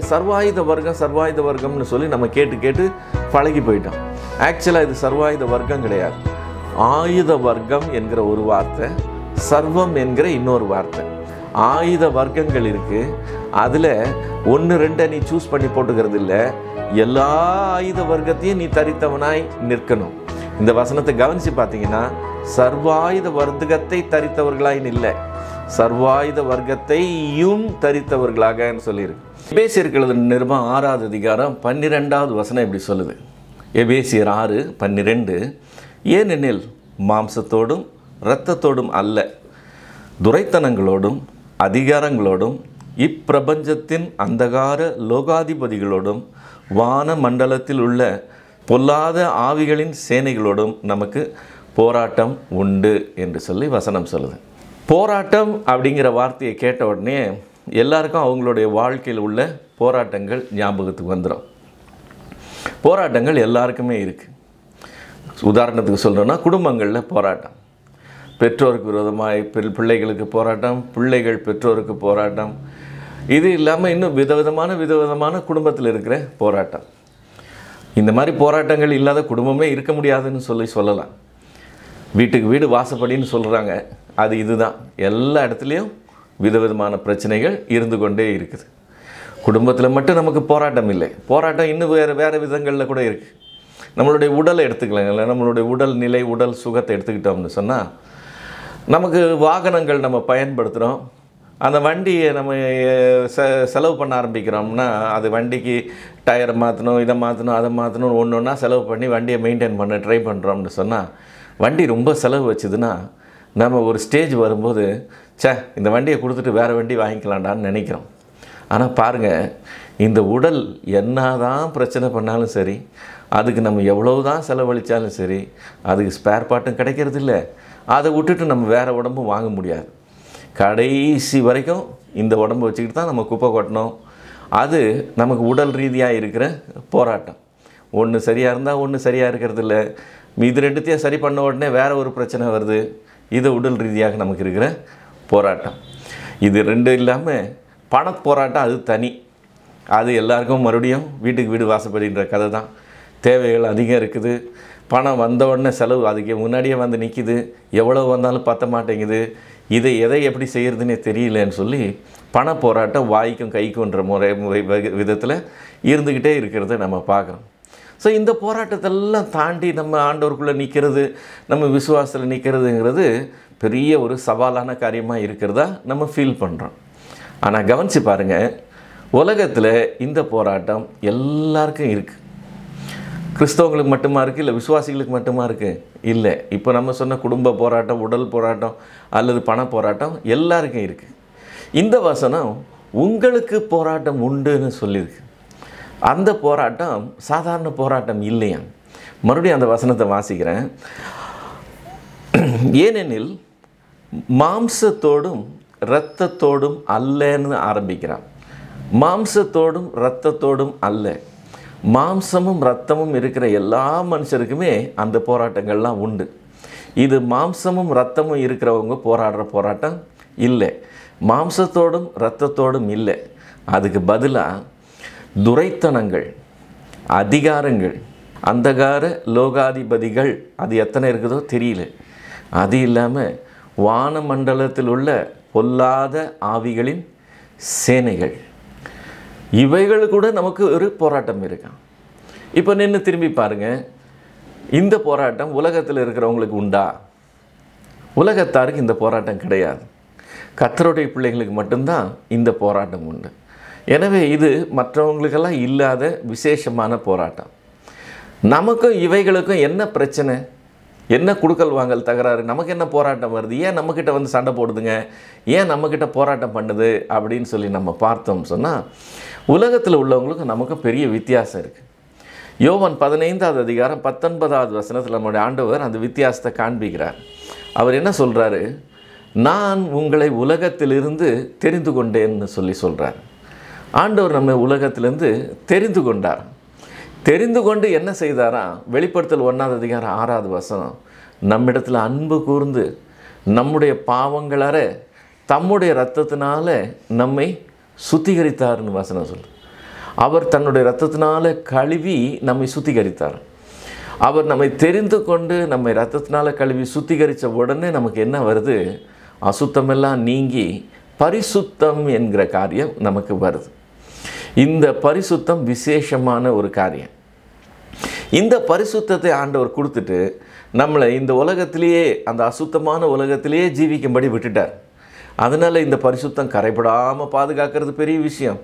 சர்வாயுத வர்க்கம்னு சொல்லி நம்ம கேட்டு பழகி போயிட்டோம். ஆக்சுவலாக இது சர்வாயுத வர்க்கம் கிடையாது. ஆயுத வர்க்கம் என்கிற ஒரு வார்த்தை, சர்வம் என்கிற இன்னொரு வார்த்தை. ஆயுத வர்க்கங்கள் இருக்குது. அதில் 1-2 நீ சூஸ் பண்ணி போட்டுக்கிறது இல்லை. எல்லா ஆயுத வர்க்கத்தையும் நீ தரித்தவனாய் நிற்கணும். இந்த வசனத்தை கவனித்து பார்த்தீங்கன்னா, சர்வாயுத வர்க்கத்தை தரித்தவர்களாய் இல்லை, சர்வாயுத வர்க்கத்தையும் தரித்தவர்களாக சொல்லியிருக்கு. எபேசியர் நிருபம் 6வது அதிகாரம் 12வது வசனம் இப்படி சொல்லுது. எபேசியர் 6:12, ஏனெனில் மாம்சத்தோடும் இரத்தத்தோடும் அல்ல, துரைத்தனங்களோடும் அதிகாரங்களோடும் இப்பிரபஞ்சத்தின் அந்தகார லோகாதிபதிகளோடும் வான மண்டலத்தில் உள்ள பொல்லாத ஆவிகளின் சேனைகளோடும் நமக்கு போராட்டம் உண்டு என்று சொல்லி வசனம் சொல்லுது. போராட்டம் அப்படிங்கிற வார்த்தையை கேட்ட உடனே எல்லாருக்கும் அவங்களுடைய வாழ்க்கையில் உள்ள போராட்டங்கள் ஞாபகத்துக்கு வந்துடும். போராட்டங்கள் எல்லாருக்குமே இருக்குது. உதாரணத்துக்கு சொல்கிறோன்னா, குடும்பங்களில் போராட்டம், பெற்றோருக்கு விரோதமாக பிள்ளைகளுக்கு போராட்டம், பிள்ளைகள் பெற்றோருக்கு போராட்டம், இது இல்லாமல் இன்னும் விதவிதமான குடும்பத்தில் இருக்கிற போராட்டம். இந்த மாதிரி போராட்டங்கள் இல்லாத குடும்பமே இருக்க முடியாதுன்னு சொல்லலாம். வீட்டுக்கு வீடு வாசப்படின்னு சொல்கிறாங்க, அது இதுதான். எல்லா இடத்துலையும் விதவிதமான பிரச்சனைகள் இருந்து கொண்டே இருக்குது. குடும்பத்தில் மட்டும் நமக்கு போராட்டம் இல்லை, போராட்டம் இன்னும் வேறு விதங்களில் கூட இருக்குது. நம்மளுடைய உடலை எடுத்துக்கலாங்கள, நம்மளுடைய உடல் நிலை, உடல் சுகத்தை எடுத்துக்கிட்டோம்னு சொன்னால், நமக்கு வாகனங்கள் நம்ம பயன்படுத்துகிறோம். அந்த வண்டியை நம்ம செலவு பண்ண ஆரம்பிக்கிறோம்னா, அது வண்டிக்கு டயரை மாற்றணும், இதை மாற்றணும், அதை மாற்றணும், ஒன்றா செலவு பண்ணி வண்டியை மெயின்டைன் பண்ண ட்ரை பண்ணுறோம்னு சொன்னால், வண்டி ரொம்ப செலவு வச்சுதுன்னா நம்ம ஒரு ஸ்டேஜ் வரும்போது, இந்த வண்டியை கொடுத்துட்டு வேறு வண்டி வாங்கிக்கலாண்டான்னு நினைக்கிறோம். ஆனால் பாருங்கள், இந்த உடல் என்ன தான் பிரச்சனை பண்ணாலும் சரி, அதுக்கு நம்ம எவ்வளவு தான் செலவழித்தாலும் சரி, அதுக்கு ஸ்பேர் பார்ட்டும் கிடைக்கிறது இல்லை. அதை விட்டுட்டு நம்ம வேறு உடம்பும் வாங்க முடியாது. கடைசி வரைக்கும் இந்த உடம்பு வச்சுக்கிட்டு தான் நம்ம குப்பை கொட்டணும். அது நமக்கு உடல் ரீதியாக இருக்கிற போராட்டம். ஒன்று சரியாக இருந்தால் ஒன்று சரியாக இருக்கிறது இல்லை. இது ரெண்டுத்தையும் சரி பண்ண உடனே வேறு ஒரு பிரச்சனை வருது. இது உடல் ரீதியாக நமக்கு இருக்கிற போராட்டம். இது ரெண்டும் இல்லாமல் பணப்போராட்டம், அது தனி. அது எல்லாருக்கும் மறுபடியும் வீட்டுக்கு வீடு வாசப்படுகின்ற கதை தான். தேவைகள் அதிகம் இருக்குது, பணம் வந்த உடனே செலவு அதுக்கு முன்னாடியே வந்து நிற்கிது, எவ்வளோ வந்தாலும் பற்ற மாட்டேங்குது, எதை எப்படி செய்கிறதுனே தெரியலன்னு சொல்லி பண போராட்டம் வாய்க்கும் கைக்குன்ற விதத்தில் இருந்துக்கிட்டே இருக்கிறத நம்ம பார்க்குறோம். ஸோ இந்த போராட்டத்தெல்லாம் தாண்டி நம்ம ஆண்டவருக்குள்ளே நிற்கிறது, நம்ம விசுவாசத்தில் நிற்கிறதுங்கிறது பெரிய ஒரு சவாலான காரியமாக இருக்கிறதா நம்ம ஃபீல் பண்ணுறோம். ஆனால் கவனித்து பாருங்கள், உலகத்தில் இந்த போராட்டம் எல்லாருக்கும் இருக்குது. கிறிஸ்தவங்களுக்கு மட்டுமா இருக்குது, இல்லை விசுவாசிகளுக்கு மட்டுமா இருக்குது? இல்லை. இப்போ நம்ம சொன்ன குடும்ப போராட்டம், உடல் போராட்டம் அல்லது பண போராட்டம் எல்லாருக்கும் இருக்குது. இந்த வசனம் உங்களுக்கு போராட்டம் உண்டுன்னு சொல்லியிருக்கு. அந்த போராட்டம் சாதாரண போராட்டம் இல்லையா? மறுபடியும் அந்த வசனத்தை வாசிக்கிறேன். ஏனெனில் மாம்சத்தோடும் இரத்தத்தோடும் அல்லன்னு ஆரம்பிக்கிறான். மாம்சத்தோடும் இரத்தத்தோடும் அல்ல. மாம்சமும் இரத்தமும் இருக்கிற எல்லா மனுஷருக்குமே அந்த போராட்டங்கள்லாம் உண்டு. இது மாம்சமும் இரத்தமும் இருக்கிறவங்க போராடுற போராட்டம் இல்லை, மாம்சத்தோடும் இரத்தத்தோடும் இல்லை. அதுக்கு பதிலாக துரைத்தனங்கள், அதிகாரங்கள், அந்தகார லோகாதிபதிகள், அது எத்தனை இருக்குதோ தெரியல, அது இல்லாமல் வானமண்டலத்தில் உள்ள பொல்லாத ஆவிகளின் சேனைகள், இவைகள் கூட நமக்கு ஒரு போராட்டம் இருக்கான். இப்போ நின்று திரும்பி பாருங்கள், இந்த போராட்டம் உலகத்தில் இருக்கிறவங்களுக்கு உண்டா? உலகத்தாருக்கு இந்த போராட்டம் கிடையாது. கர்த்தருடைய பிள்ளைகளுக்கு மட்டும்தான் இந்த போராட்டம் உண்டு. எனவே இது மற்றவங்களுக்கெல்லாம் இல்லாத விசேஷமான போராட்டம். நமக்கும் இவைகளுக்கும் என்ன பிரச்சனை? என்ன குடுக்கல் வாங்கல் தகராறு? நமக்கு என்ன போராட்டம் வருது? ஏன் நம்மக்கிட்ட வந்து சண்டை போடுதுங்க? ஏன் நம்மக்கிட்ட போராட்டம் பண்ணுது அப்படின்னு சொல்லி நம்ம பார்த்தோம் சொன்னால், உலகத்தில் உள்ளவங்களுக்கு நமக்கு பெரிய வித்தியாசம் இருக்குது. யோவான் 15வது அதிகாரம் 19வது வசனத்தில் நம்முடைய ஆண்டவர் அந்த வித்தியாசத்தை காண்பிக்கிறார். அவர் என்ன சொல்கிறாரு? நான் உங்களை உலகத்திலிருந்து தெரிந்து கொண்டேன்னு சொல்கிறார். ஆண்டவர் நம்ம உலகத்திலேருந்து தெரிந்து கொண்டார். தெரிந்து கொண்டு என்ன செய்தாராம்? வெளிப்படுத்தல் 1வது அதிகாரம் 6வது வசனம், நம்மிடத்தில் அன்பு கூர்ந்து நம்முடைய பாவங்களற தம்முடைய இரத்தத்தினால நம்மை சுத்திகரித்தார்னு வசனம் சொல்லு. அவர் தன்னுடைய இரத்தத்தினால கழுவி நம்மை சுத்திகரித்தார். அவர் நம்மை தெரிந்து கொண்டு நம்மை இரத்தத்தினால கழுவி சுத்திகரித்த உடனே நமக்கு என்ன வருது? அசுத்தமெல்லாம் நீங்கி பரிசுத்தம் என்கிற காரியம் நமக்கு வருது. இந்த பரிசுத்தம் விசேஷமான ஒரு காரியம். இந்த பரிசுத்தத்தை ஆண்டவர் கொடுத்துட்டு நம்மளை இந்த உலகத்திலேயே, அந்த அசுத்தமான உலகத்திலேயே ஜீவிக்கும்படி விட்டுட்டார். அதனால் இந்த பரிசுத்தம் கரைபடாமல் பாதுகாக்கிறது பெரிய விஷயம்.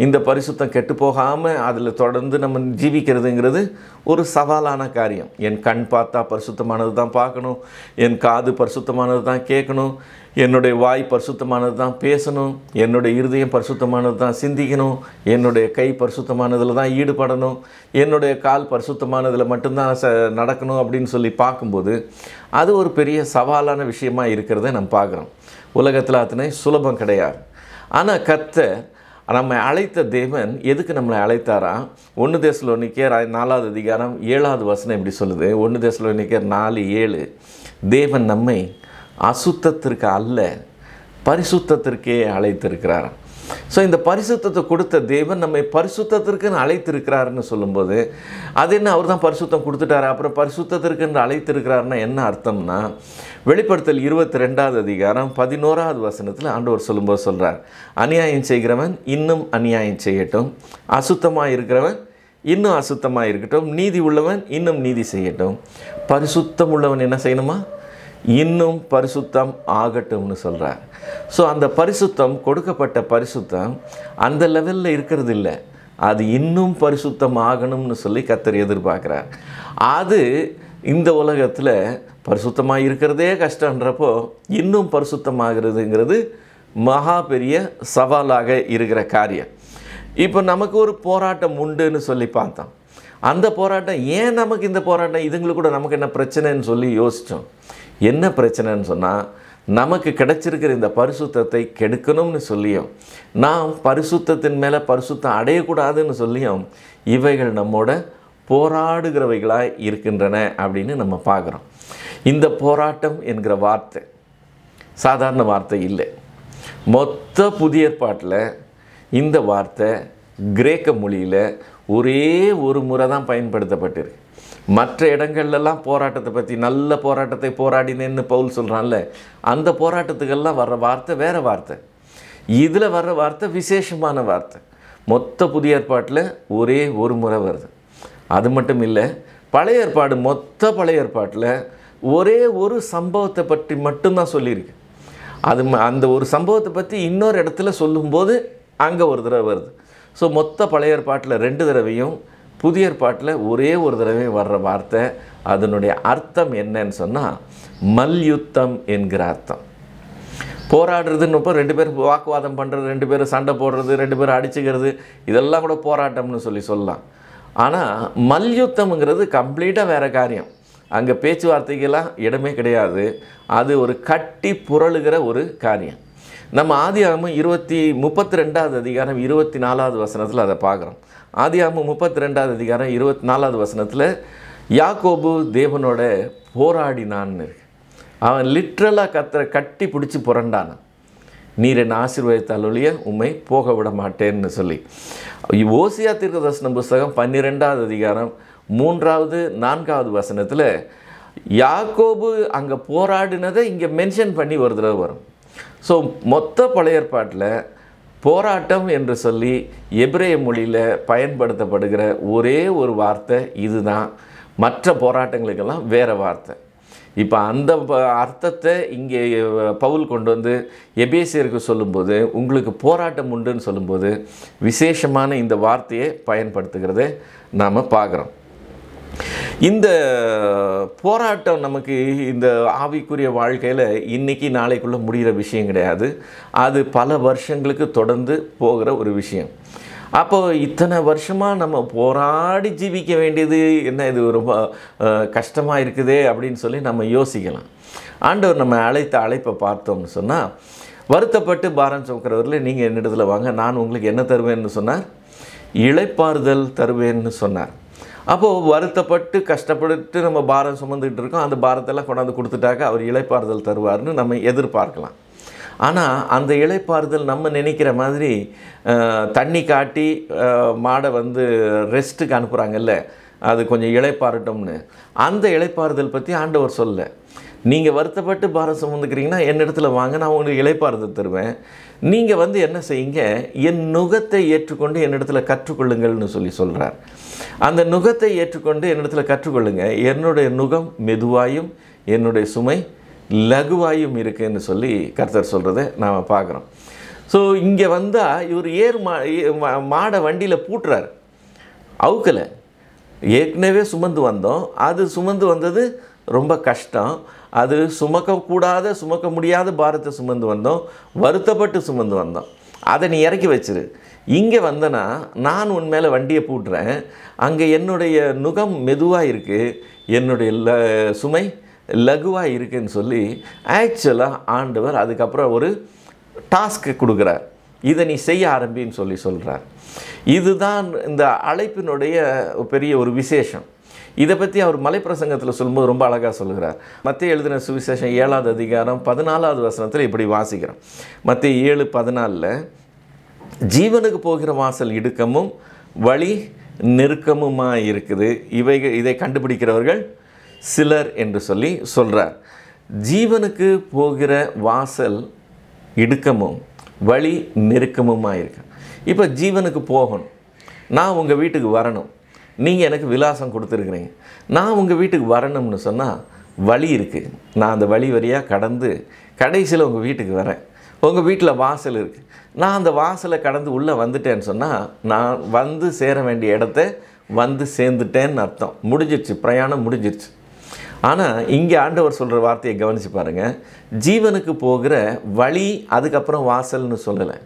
இந்த பரிசுத்தம் கெட்டு போகாமல் அதில் தொடர்ந்து நம்ம ஜீவிக்கிறதுங்கிறது ஒரு சவாலான காரியம். என் கண் பார்த்தா பரிசுத்தமானது தான் பார்க்கணும், என் காது பரிசுத்தமானது தான் கேட்கணும், என்னுடைய வாய் பரிசுத்தமானது தான் பேசணும், என்னுடைய இருதயம் பரிசுத்தமானது தான் சிந்திக்கணும், என்னுடைய கை பரிசுத்தமானதில் தான் ஈடுபடணும், என்னுடைய கால் பரிசுத்தமானதில் மட்டும்தான் நடக்கணும் அப்படின்னு சொல்லி பார்க்கும்போது அது ஒரு பெரிய சவாலான விஷயமாக இருக்கிறத நம்ம பார்க்குறோம். உலகத்தில் அத்தனை சுலபம் கிடையாது. ஆனால் கர்த்தர் நம்மை அழைத்த தேவன் எதுக்கு நம்மளை அழைத்தாரா? 1 தெசலோனிக்கேயர் 4வது அதிகாரம் 7வது வசனம் இப்படி சொல்லுது. 1 தெசலோனிக்கேயர் 4:7, தேவன் நம்மை அசுத்தத்திற்கு அல்ல பரிசுத்தத்திற்கே அழைத்திருக்கிறார். ஸோ இந்த பரிசுத்தத்தை கொடுத்த தேவன் நம்மை பரிசுத்தத்திற்குன்னு அழைத்திருக்கிறாருன்னு சொல்லும்போது அது என்ன, அவர் தான் பரிசுத்தம் கொடுத்துட்டாரு, அப்புறம் பரிசுத்தத்திற்குன்னு அழைத்திருக்கிறாருன்னா என்ன அர்த்தம்னா, வெளிப்படுத்தல் 22வது அதிகாரம் 11வது வசனத்தில் ஆண்டவர் சொல்லும்போது சொல்கிறார், அநியாயம் செய்கிறவன் இன்னும் அநியாயம் செய்யட்டும், அசுத்தமாக இருக்கிறவன் இன்னும் அசுத்தமாக இருக்கட்டும், நீதி உள்ளவன் இன்னும் நீதி செய்யட்டும், பரிசுத்தம் உள்ளவன் என்ன செய்யணுமா, இன்னும் பரிசுத்தம் ஆகட்டும்னு சொல்கிறார். ஸோ அந்த பரிசுத்தம், கொடுக்கப்பட்ட பரிசுத்தம் அந்த லெவலில் இருக்கிறது இல்லை, அது இன்னும் பரிசுத்தம் ஆகணும்னு சொல்லி கர்த்தர் எதிர்பார்க்குறார். அது இந்த உலகத்தில் பரிசுத்தமாக இருக்கிறதே கஷ்டன்றப்போ இன்னும் பரிசுத்தமாகிறதுங்கிறது மகா பெரிய சவாலாக இருக்கிற காரியம். இப்போ நமக்கு ஒரு போராட்டம் உண்டுன்னு சொல்லி பார்த்தோம். அந்த போராட்டம் ஏன் நமக்கு இந்த போராட்டம், இதுங்களுக்கு கூட நமக்கு என்ன பிரச்சனைன்னு சொல்லி யோசித்தோம். என்ன பிரச்சனைன்னு சொன்னால், நமக்கு கிடைச்சிருக்கிற இந்த பரிசுத்தத்தை கெடுக்கணும்னு சொல்லியும், நாம் பரிசுத்தத்தின் மேலே பரிசுத்தம் அடையக்கூடாதுன்னு சொல்லியும் இவைகள் நம்மோட போராடுகிறவைகளாக இருக்கின்றன அப்படின்னு நம்ம பார்க்குறோம். இந்த போராட்டம் என்கிற வார்த்தை சாதாரண வார்த்தை இல்லை. மொத்த புதிய ஏற்பாட்டில் இந்த வார்த்தை கிரேக்க மொழியில் ஒரே ஒரு முறை தான் பயன்படுத்தப்பட்டிருக்கு. மற்ற இடங்கள்லாம் போராட்டத்தை பற்றி, நல்ல போராட்டத்தை போராடினேன்னு பவுல் சொல்கிறான்ல, அந்த போராட்டத்துக்கெல்லாம் வர்ற வார்த்தை வேறு வார்த்தை. இதில் வர்ற வார்த்தை விசேஷமான வார்த்தை. மொத்த புதிய ஏற்பாட்டில் ஒரே ஒரு முறை வருது. அது மட்டும் இல்லை, பழைய ஏற்பாடு, மொத்த பழைய ஏற்பாட்டில் ஒரே ஒரு சம்பவத்தை பற்றி மட்டும்தான் சொல்லியிருக்கு. அது அந்த ஒரு சம்பவத்தை பற்றி இன்னொரு இடத்துல சொல்லும்போது அங்கே ஒரு தடவை வருது. ஸோ மொத்த பழைய ஏற்பாட்டில் 2 தடவையும், புதிய ஏற்பாட்டில் ஒரே ஒரு தடவையும் வர்ற வார்த்தை, அதனுடைய அர்த்தம் என்னன்னு சொன்னால் மல்யுத்தம் என்கிற அர்த்தம். போராடுறதுன்னு இப்போ 2 பேர் வாக்குவாதம் பண்ணுறது, 2 பேர் சண்டை போடுறது, 2 பேர் அடிச்சுக்கிறது, இதெல்லாம் கூட போராட்டம்னு சொல்லலாம். ஆனால் மல்யுத்தம்ங்கிறது கம்ப்ளீட்டாக வேறு காரியம். அங்கே பேச்சுவார்த்தைக்கெல்லாம் இடமே கிடையாது. அது ஒரு கட்டி புரளுகிற ஒரு காரியம். நம்ம ஆதியாகமம் 32வது அதிகாரம் 24வது வசனத்தில் அதை பார்க்குறோம். ஆதியாகமம் 32வது அதிகாரம் 24வது வசனத்தில் யாக்கோபு தேவனோட போராடினான்னு இருக்கு. அவன் லிட்ரலாக கர்த்தரை கட்டி பிடிச்சி புரண்டான். நீர் என்னை ஆசீர்வதித்தால் ஒழிய உம்மை போக விட மாட்டேன்னு சொல்லி. ஓசியா தீர்க்கதரிசன புஸ்தகம் 12வது அதிகாரம் 3வது 4வது வசனத்தில் யாக்கோபு அங்கே போராடினதை இங்கே மென்ஷன் பண்ணி ஒரு தடவை வரும். ஸோ மொத்த பழைய ஏற்பாட்டில் போராட்டம் என்று சொல்லி எபிரேய மொழியில் பயன்படுத்தப்படுகிற ஒரே ஒரு வார்த்தை இதுதான். மற்ற போராட்டங்களுக்கெல்லாம் வேறு வார்த்தை. இப்போ அந்த அர்த்தத்தை இங்கே பவுல் கொண்டு வந்து எபேசியருக்கு சொல்லும்போது, உங்களுக்கு போராட்டம் உண்டுன்னு சொல்லும்போது விசேஷமான இந்த வார்த்தையை பயன்படுத்துகிறதை நாம் பார்க்குறோம். இந்த போராட்டம் நமக்கு இந்த ஆவிக்குரிய வாழ்க்கையில் இன்றைக்கி நாளைக்குள்ளே முடிகிற விஷயம் கிடையாது. அது பல வருஷங்களுக்கு தொடர்ந்து போகிற ஒரு விஷயம். அப்போது இத்தனை வருஷமாக நம்ம போராடி ஜீவிக்க வேண்டியது என்ன, இது ரொம்ப கஷ்டமாக இருக்குதே அப்படின்னு சொல்லி நம்ம யோசிக்கலாம். ஆண்டவர் நம்ம அழைத்த அழைப்பை பார்த்தோம்னு சொன்னால், வருத்தப்பட்டு பாரம் சுமக்கிறவரில் நீங்கள் என்னிடத்தில் வாங்க, நான் உங்களுக்கு என்ன தருவேன்னு சொன்னார், இளைப்பாறுதல் தருவேன்னு சொன்னார். அப்போது வருத்தப்பட்டு கஷ்டப்பட்டு நம்ம பாரம் சுமந்துக்கிட்டு இருக்கோம். அந்த பாரத்தெல்லாம் கொண்டாந்து கொடுத்துட்டாக்க அவர் இளைப்பாறுதல் தருவார்னு நம்ம எதிர்பார்க்கலாம். ஆனால் அந்த இளைப்பாறுதல் நம்ம நினைக்கிற மாதிரி தண்ணி காட்டி மாடை வந்து ரெஸ்ட்டுக்கு அனுப்புகிறாங்கல்ல, அது கொஞ்சம் இளைப்பாறட்டும்னு, அந்த இளைப்பாறுதல் பற்றி ஆண்டவர் சொல்ல. நீங்கள் வருத்தப்பட்டு பாரம் சுமந்துக்கிறீங்கன்னா என்னிடத்துல வாங்க, நான் உங்களுக்கு இளைப்பாறுதல் தருவேன். நீங்கள் வந்து என்ன செய்யுங்க, என் நுகத்தை ஏற்றுக்கொண்டு என்னிடத்துல கற்றுக்கொள்ளுங்கள்னு சொல்கிறார். அந்த நுகத்தை ஏற்றுக்கொண்டு என்னிடத்துல கற்றுக்கொள்ளுங்க, என்னுடைய நுகம் மெதுவாயும் என்னுடைய சுமை லகுவாயும் இருக்குன்னு சொல்லி கர்த்தர் சொல்கிறத நாம் பார்க்குறோம். ஸோ இங்கே வந்தால் இவர் மாடை வண்டியில் பூட்டுறார், அவுக்கலை. ஏற்கனவே சுமந்து வந்தோம், அது சுமந்து வந்தது ரொம்ப கஷ்டம், அது சுமக்க முடியாத பாரத்தை சுமந்து வந்தோம், வருத்தப்பட்டு சுமந்து வந்தோம், அதை நீ இறக்கி வச்சிரு. இங்கே வந்தனா நான் உன் மேலே வண்டியை பூட்டுறேன், அங்கே என்னுடைய நுகம் மெதுவாக இருக்குது, என்னுடைய சுமை லகுவாக இருக்குன்னு சொல்லி ஆக்சுவலாக ஆண்டவர் அதுக்கப்புறம் ஒரு டாஸ்க்கு கொடுக்குறார். இதை நீ செய்ய ஆரம்பின்னு சொல்கிறார். இதுதான் இந்த அழைப்பினுடைய பெரிய ஒரு விசேஷம். இதை பற்றி அவர் மலைப்பிரசங்கத்தில் சொல்லும்போது ரொம்ப அழகாக சொல்கிறார். மத்தேயு எழுதின சுவிசேஷம் 7வது அதிகாரம் 14வது வசனத்தில் இப்படி வாசிக்கிறோம். மத்தேயு 7:14, ஜீவனுக்கு போகிற வாசல் இடுக்கமும் வழி நெருக்கமுமாக இருக்குது, இதை கண்டுபிடிக்கிறவர்கள் சிலர் என்று சொல்கிறார். ஜீவனுக்கு போகிற வாசல் இடுக்கமும் வழி நெருக்கமுமாக இருக்கு. இப்போ ஜீவனுக்கு போகணும், நான் உங்கள் வீட்டுக்கு வரணும், நீங்கள் எனக்கு விலாசம் கொடுத்துருக்குறீங்க, நான் உங்கள் வீட்டுக்கு வரணும்னு சொன்னால் வழி இருக்குது. நான் அந்த வழி வழியாக கடந்து கடைசியில் உங்கள் வீட்டுக்கு வரேன். உங்கள் வீட்டில் வாசல் இருக்குது, நான் அந்த வாசலை கடந்து உள்ளே வந்துட்டேன்னு சொன்னால் நான் வந்து சேர வேண்டிய இடத்த வந்து சேர்ந்துட்டேன்னு அர்த்தம். முடிஞ்சிருச்சு, பிரயாணம் முடிஞ்சிருச்சு. ஆனால் இங்கே ஆண்டவர் சொல்கிற வார்த்தையை கவனித்து பாருங்கள். ஜீவனுக்கு போகிற வழி, அதுக்கப்புறம் வாசல்னு சொல்லலை.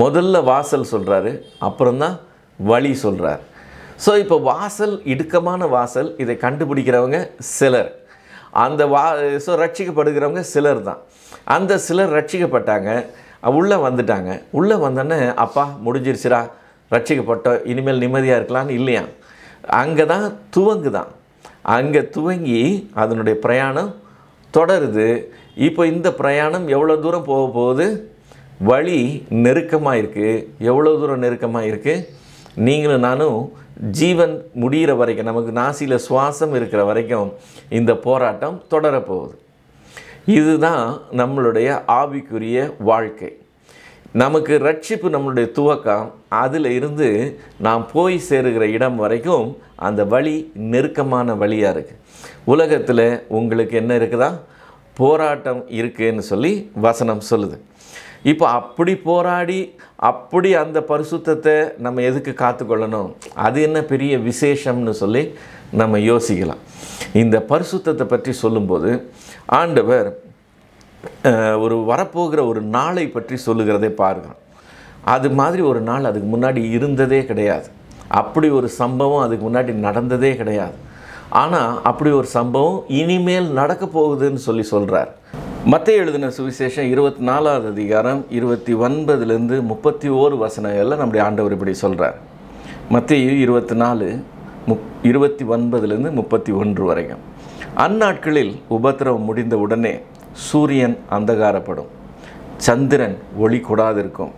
முதல்ல வாசல் சொல்கிறாரு, அப்புறம்தான் வழி சொல்கிறார். ஸோ இப்போ வாசல் இடுக்கமான வாசல், இதை கண்டுபிடிக்கிறவங்க சிலர், அந்த ரட்சிக்கப்படுகிறவங்க சிலர் தான். அந்த சிலர் ரட்சிக்கப்பட்டாங்க, உள்ளே வந்துட்டாங்க. உள்ளே வந்தோடனே அப்பா முடிஞ்சிருச்சுரா, ரட்சிக்கப்பட்டோம், இனிமேல் நிம்மதியாக இருக்கலான்னு இல்லையா, அங்கே தான் துவங்குதான். அங்கே துவங்கி அதனுடைய பிரயாணம் தொடருது. இப்போ இந்த பிரயாணம் எவ்வளோ தூரம் போக போகுது, வழி நெருக்கமாக இருக்குது. எவ்வளோ தூரம் நெருக்கமாக இருக்குது, நீங்களும் நானும் ஜீவன் முடிகிற வரைக்கும், நமக்கு நாசியில் சுவாசம் இருக்கிற வரைக்கும் இந்த போராட்டம் தொடரப்போகுது. இதுதான் நம்மளுடைய ஆவிக்குரிய வாழ்க்கை. நமக்கு ரட்சிப்பு நம்மளுடைய துவக்கம், அதில் இருந்து நாம் போய் சேருகிற இடம் வரைக்கும் அந்த வழி நெருக்கமான வழியாக இருக்குது. உலகத்தில் உங்களுக்கு என்ன இருக்குதா, போராட்டம் இருக்குதுன்னு சொல்லி வசனம் சொல்லுது. இப்போ அப்படி போராடி அப்படி அந்த பரிசுத்தத்தை நம்ம எதுக்கு காத்துக்கொள்ளணும், அது என்ன பெரிய விசேஷம்னு சொல்லி நம்ம யோசிக்கலாம். இந்த பரிசுத்தத்தை பற்றி சொல்லும்போது ஆண்டவர் ஒரு வரப்போகிற ஒரு நாளை பற்றி சொல்லுகிறதே பார்க்கிறோம். அது மாதிரி ஒரு நாள் அதுக்கு முன்னாடி இருந்ததே கிடையாது. அப்படி ஒரு சம்பவம் அதுக்கு முன்னாடி நடந்ததே கிடையாது. ஆனால் அப்படி ஒரு சம்பவம் இனிமேல் நடக்க போகுதுன்னு சொல்கிறார். மத்தேயு எழுதின சுவிசேஷம் 24வது அதிகாரம் 29லேருந்து 31 வசனங்களில் நம்முடைய ஆண்டவர் இப்படி சொல்கிறார். மத்தேயு 24 29லேருந்து 31 வரைக்கும். அந்நாட்களில் உபத்திரவம் முடிந்த உடனே சூரியன் அந்தகாரப்படும், சந்திரன் ஒளி கொடாதிருக்கும்,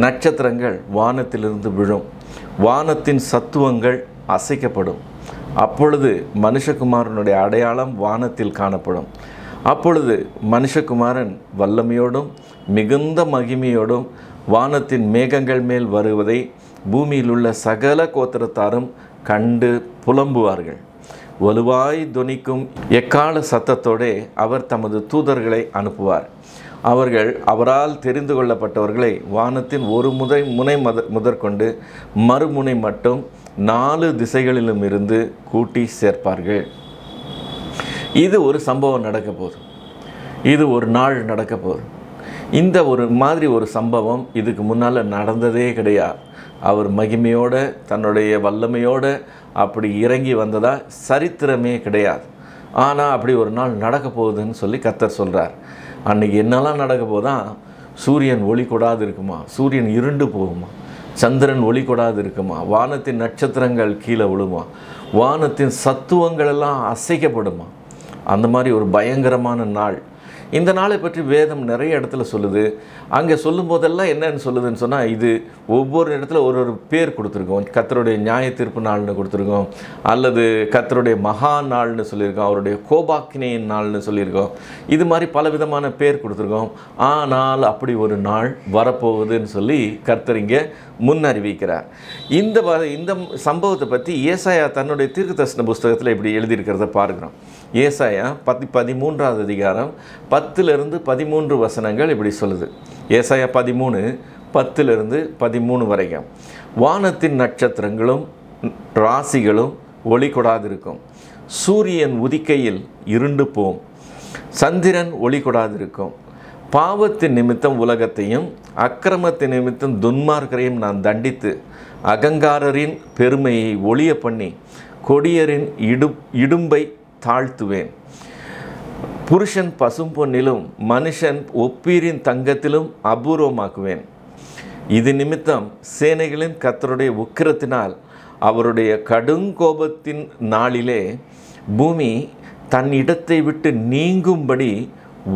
நட்சத்திரங்கள் வானத்திலிருந்து விழும், வானத்தின் சத்துவங்கள் அசைக்கப்படும். அப்பொழுது மனுஷகுமாரனுடைய அடையாளம் வானத்தில் காணப்படும். அப்பொழுது மனுஷகுமாரன் வல்லமையோடும் மிகுந்த மகிமையோடும் வானத்தின் மேகங்கள் மேல் வருவதை பூமியில் உள்ள சகல கோத்திரத்தாரும் கண்டு புலம்புவார்கள். வலுவாய் தொனிக்கும் எக்கால சத்தத்தோடே அவர் தமது தூதர்களை அனுப்புவார். அவர்கள் அவரால் தெரிந்து கொள்ளப்பட்டவர்களை வானத்தின் ஒரு முனை முதற்கொண்டு மறுமுனை மட்டும் 4 திசைகளிலும் இருந்து கூட்டி சேர்ப்பார்கள். இது ஒரு சம்பவம் நடக்க போகுது, இது ஒரு நாள் நடக்க போகுது. இந்த ஒரு மாதிரி ஒரு சம்பவம் இதுக்கு முன்னால் நடந்ததே கிடையாது. அவர் மகிமையோடு தன்னுடைய வல்லமையோடு அப்படி இறங்கி வந்ததா சரித்திரமே கிடையாது. ஆனால் அப்படி ஒரு நாள் நடக்க போகுதுன்னு சொல்லி கர்த்தர் சொல்கிறார். அன்றைக்கி என்னெல்லாம் நடக்க போதான், சூரியன் ஒளி கொடாது இருக்குமா, சூரியன் இருண்டு போகுமா, சந்திரன் ஒளி கொடாது இருக்குமா, வானத்தின் நட்சத்திரங்கள் கீழே விழுமா, வானத்தின் சத்துவங்கள் எல்லாம் அசைக்கப்படுமா. அந்த மாதிரி ஒரு பயங்கரமான நாள். இந்த நாளை பற்றி வேதம் நிறைய இடத்துல சொல்லுது. அங்கே சொல்லும் போதெல்லாம் என்னன்னு சொல்லுதுன்னு சொன்னால், இது ஒவ்வொரு இடத்துல ஒரு ஒரு பேர் கொடுத்துருக்கோம். கர்த்தருடைய நியாய தீர்ப்பு நாள்னு கொடுத்துருக்கோம், அல்லது கர்த்தருடைய மகா நாள்னு சொல்லியிருக்கோம், அவருடைய கோபாக்கினையின் நாள்னு சொல்லியிருக்கோம். இது மாதிரி பல விதமான பேர் கொடுத்துருக்கோம். ஆனால் அப்படி ஒரு நாள் வரப்போகுதுன்னு சொல்லி கர்த்தர் இங்கே முன்னறிவிக்கிறார். இந்த சம்பவத்தை பற்றி ஏசாயா தன்னுடைய தீர்க்கதரிசன புஸ்தகத்தில் இப்படி எழுதியிருக்கிறத பார்க்குறோம். ஏசாயா 13வது அதிகாரம் 10-13 வசனங்கள் இப்படி சொல்லுது. ஏசாயா 13:10-13 வரைக்கும். வானத்தின் நட்சத்திரங்களும் ராசிகளும் ஒளி கொடாதிருக்கும், சூரியன் உதிக்கையில் இருண்டு போம், சந்திரன் ஒளி கொடாதிருக்கும். பாவத்தின் நிமித்தம் உலகத்தையும் அக்கிரமத்தின் நிமித்தம் துன்மார்க்கரையும் நான் தண்டித்து அகங்காரரின் பெருமையை ஒளிய பண்ணி கொடியரின் இடும்பை தாழ்த்துவேன். புருஷன் பசும்பொன்னிலும் மனுஷன் ஒப்பீரின் தங்கத்திலும் அபூர்வமாக்குவேன். இது நிமித்தம் சேனைகளின் கர்த்தருடைய உக்கிரத்தினால் அவருடைய கடுங்கோபத்தின் நாளிலே பூமி தன் இடத்தை விட்டு நீங்கும்படி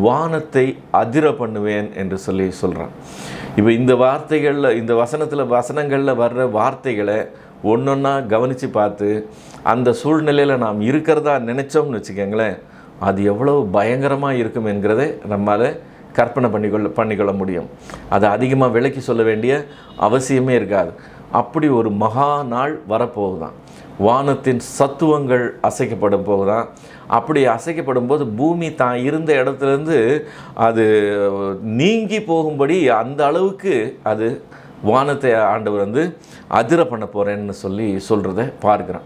வானத்தை அதிர பண்ணுவேன் என்று சொல்கிறான். இப்போ இந்த வார்த்தைகளில், இந்த வசனங்களில் வர்ற வார்த்தைகளை ஒன்றொன்னா கவனித்து பார்த்து அந்த சூழ்நிலையில் நாம் இருக்கிறதா நினச்சோம்னு வச்சுக்கோங்களேன், அது எவ்வளோ பயங்கரமாக இருக்கும் என்கிறதை நம்மளால் கற்பனை பண்ணிக்கொள்ள முடியும். அதை அதிகமாக விளக்கி சொல்ல வேண்டிய அவசியமே இருக்காது. அப்படி ஒரு மகா நாள் வரப்போகுதான். வானத்தின் சத்துவங்கள் அசைக்கப்படும் போகுதான். அப்படி அசைக்கப்படும் போது பூமி தான் இருந்த இடத்துலேருந்து அது நீங்கி போகும்படி அந்த அளவுக்கு அது வானத்தை ஆண்டவர் அதிர பண்ண போகிறேன்னு சொல்கிறத பார்க்குறேன்.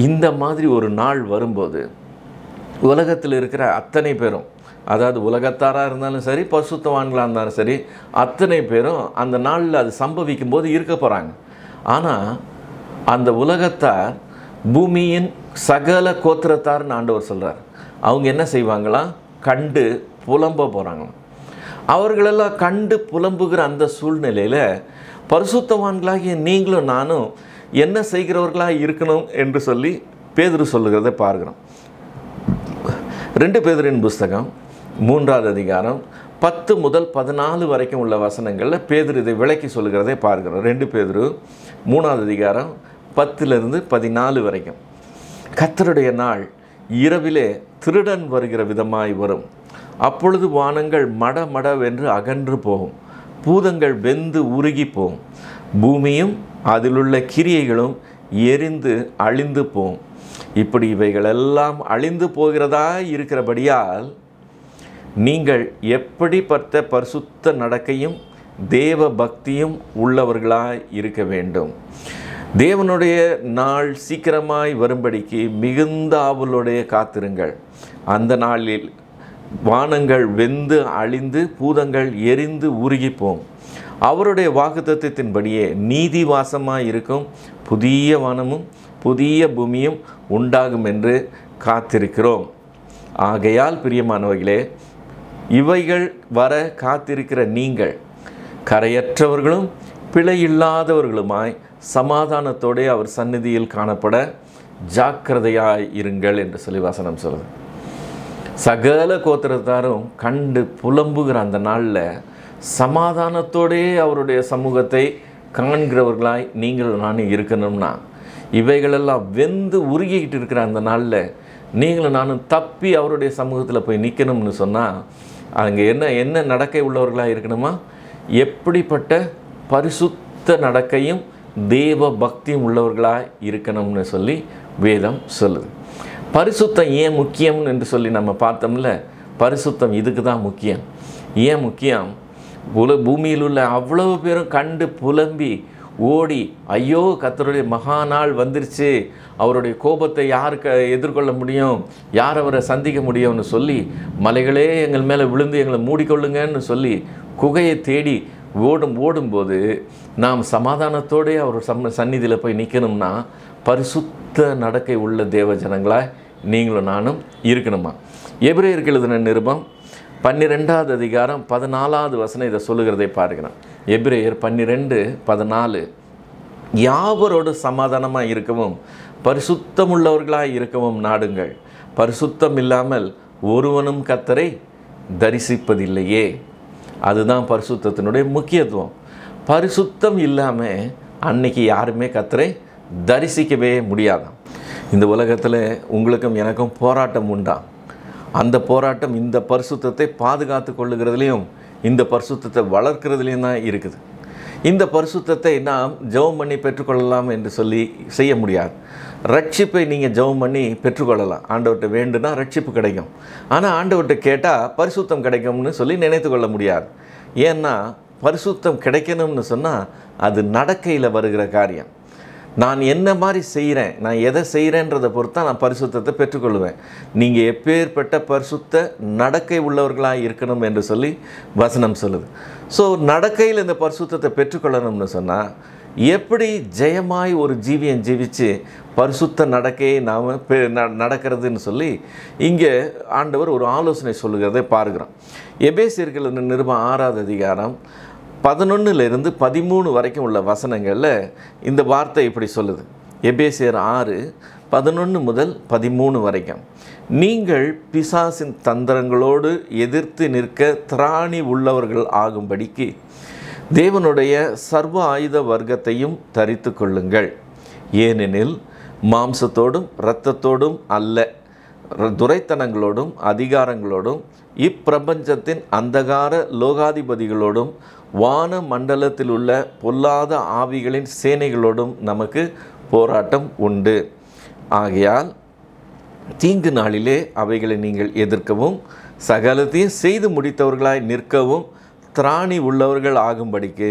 இந்த மாதிரி ஒரு நாள் வரும்போது உலகத்தில் இருக்கிற அத்தனை பேரும், அதாவது உலகத்தாராக இருந்தாலும் சரி, பரிசுத்தவான்களாக இருந்தாலும் சரி, அத்தனை பேரும் அந்த நாளில் அது சம்பவிக்கும் போது இருக்க போகிறாங்க. ஆனால் அந்த உலகத்தார் பூமியின் சகல கோத்திரத்தார்னு ஆண்டவர் சொல்கிறார். அவங்க என்ன செய்வாங்களாம்? கண்டு புலம்ப போகிறாங்களாம். அவர்களெல்லாம் கண்டு புலம்புகிற அந்த சூழ்நிலையில் பரிசுத்தவான்களாகிய நீங்களும் நானும் என்ன செய்கிறவர்களாக இருக்கணும் என்று சொல்லி பேதுரு சொல்லுகிறதை பார்க்கிறோம். 2 பேதுருவின் புஸ்தகம் 3வது அதிகாரம் 10-14 வரைக்கும் உள்ள வசனங்களில் பேதுரு இதை விளக்கி சொல்லுகிறதை பார்க்கிறோம். 2 பேதுரு 3வது அதிகாரம் 10-14 வரைக்கும். கர்த்தருடைய நாள் இரவிலே திருடன் வருகிற விதமாய் வரும். அப்பொழுது வானங்கள் மடமடவென்று அகன்று போகும், பூதங்கள் வெந்து உருகி போகும், பூமியும் அதிலுள்ள கிரியைகளும் எரிந்து அழிந்து போகும். இப்படி இவைகளெல்லாம் அழிந்து போகிறதா இருக்கிறபடியால் நீங்கள் எப்படிப்பட்ட பரிசுத்த நடக்கையும் தேவ பக்தியும் உள்ளவர்களாய் இருக்க வேண்டும். தேவனுடைய நாள் சீக்கிரமாய் வரும்படிக்கு மிகுந்த ஆவலோடைய காத்திருங்கள். அந்த நாளில் வானங்கள் வெந்து அழிந்து பூதங்கள் எரிந்து உருகிப்போம். அவருடைய வாக்குத்தத்தத்தின்படியே நீதி வாசமாய் இருக்கும் புதிய வானமும் புதிய பூமியும் உண்டாகும் என்று காத்திருக்கிறோம். ஆகையால் பிரியமானவர்களே, இவைகள் வர காத்திருக்கிற நீங்கள் கரையற்றவர்களும் பிழையில்லாதவர்களுமாய் சமாதானத்தோடு அவர் சந்நிதியில் காணப்பட ஜாக்கிரதையாய் இருங்கள் என்று சொல்லி வசனம் சொல்லுது. சகல கோத்திரத்தாரும் கண்டு புலம்புகிற அந்த நாளில் சமாதானத்தோடே அவருடைய சமூகத்தை காண்கிறவர்களாய் நீங்கள் நானும் இருக்கணும்னா, இவைகளெல்லாம் வெந்து உருகிக்கிட்டு இருக்கிற அந்த நாளில் நீங்களும் நானும் தப்பி அவருடைய சமூகத்தில் போய் நிற்கணும்னு சொன்னால், அங்கே என்ன நடக்கை உள்ளவர்களாக இருக்கணுமா? எப்படிப்பட்ட பரிசுத்த நடக்கையும் தேவ பக்தியும் உள்ளவர்களாக இருக்கணும்னு சொல்லி வேதம் சொல்லுது. பரிசுத்தம் ஏன் முக்கியம் என்று சொல்லி நம்ம பார்த்தோம்ல, பரிசுத்தம் இதுக்கு தான் முக்கியம். ஏன் முக்கியம்? பூமியில் உள்ள அவ்வளவு பேரும் கண்டு புலம்பி ஓடி, ஐயோ கர்த்தருடைய மகா நாள் வந்துருச்சு, அவருடைய கோபத்தை யாருக்கு எதிர்கொள்ள முடியும், யார் அவரை சந்திக்க முடியும்னு சொல்லி, மலைகளே எங்கள் மேலே விழுந்து எங்களை மூடிக்கொள்ளுங்கன்னு சொல்லி குகையை தேடி ஓடும்போது நாம் சமாதானத்தோடு அவர் சந்நிதியில் போய் நிற்கணும்னா பரிசுத்த நடக்கை உள்ள தேவ ஜனங்களாக நீங்களும் நானும் இருக்கணுமா? எபிரேயருக்கு எழுதின நிருபம் 12வது அதிகாரம் 14வது வசனம் இதை சொல்லுகிறதை பார்க்கிறோம். எபிரேயர் 12:14, யாவரோடு சமாதானமாக இருக்கவும் பரிசுத்தமுள்ளவர்களாக இருக்கவும் நாடுங்கள், பரிசுத்தம் இல்லாமல் ஒருவனும் கர்த்தரை தரிசிப்பதில்லையே. அதுதான் பரிசுத்தத்தினுடைய முக்கியத்துவம். பரிசுத்தம் இல்லாமல் அன்னைக்கு யாருமே கர்த்தரை தரிசிக்கவே முடியாதான். இந்த உலகத்தில் உங்களுக்கும் எனக்கும் போராட்டம் உண்டா? அந்த போராட்டம் இந்த பரிசுத்தத்தை பாதுகாத்து கொள்ளுகிறதுலையும் இந்த பரிசுத்தத்தை வளர்க்கிறதுலையும் தான் இருக்குது. இந்த பரிசுத்தத்தை நாம் ஜெபம் பண்ணி பெற்றுக்கொள்ளலாம் என்று சொல்லி செய்ய முடியாது. ரட்சிப்பை நீங்கள் ஜெபம் பண்ணி பெற்றுக்கொள்ளலாம். ஆண்டவர்கிட்ட வேண்டுனா ரட்சிப்பு கிடைக்கும். ஆனால் ஆண்டவர்கிட்ட கேட்டால் பரிசுத்தம் கிடைக்கும்னு சொல்லி நினைத்து கொள்ள முடியாது. ஏன்னா பரிசுத்தம் கிடைக்கணும்னு சொன்னால் அது நடக்கையில் வருகிற காரியம். நான் என்ன மாதிரி செய்கிறேன், நான் எதை செய்கிறேன்றதை பொறுத்து தான் நான் பரிசுத்தத்தை பெற்றுக்கொள்வேன். நீங்கள் எப்பேற்பட்ட பரிசுத்த நடக்கை உள்ளவர்களாக இருக்கணும் என்று சொல்லி வசனம் சொல்லுது. ஸோ நடக்கையில் இந்த பரிசுத்தத்தை பெற்றுக்கொள்ளணும்னு சொன்னால் எப்படி ஜெயமாய் ஒரு ஜீவியம் ஜீவித்து பரிசுத்த நடக்கையை நாம் நடக்கிறதுன்னு சொல்லி இங்கே ஆண்டவர் ஒரு ஆலோசனை சொல்லுகிறதை பார்க்குறோம். எபேசியர்கள் நிருபம் 6ஆவது அதிகாரம் 11 13 வரைக்கும் உள்ள வசனங்களில் இந்த வார்த்தை இப்படி சொல்லுது. எபேசியர் 6 11 முதல் 13 வரைக்கும். நீங்கள் பிசாசின் தந்திரங்களோடு எதிர்த்து நிற்க திராணி உள்ளவர்கள் ஆகும்படிக்கு தேவனுடைய சர்வ ஆயுத வர்க்கத்தையும் தரித்து கொள்ளுங்கள். ஏனெனில் மாம்சத்தோடும் இரத்தத்தோடும் அல்ல, துரைத்தனங்களோடும் அதிகாரங்களோடும் இப்பிரபஞ்சத்தின் அந்தகார லோகாதிபதிகளோடும் வான மண்டலத்தில் உள்ள பொல்லாத ஆவிகளின் சேனைகளோடும் நமக்கு போராட்டம் உண்டு. ஆகையால் தீங்கு நாளிலே அவைகளை நீங்கள் எதிர்க்கவும் சகலத்தையும் செய்து முடித்தவர்களாய் நிற்கவும் திராணி உள்ளவர்கள் ஆகும்படிக்கு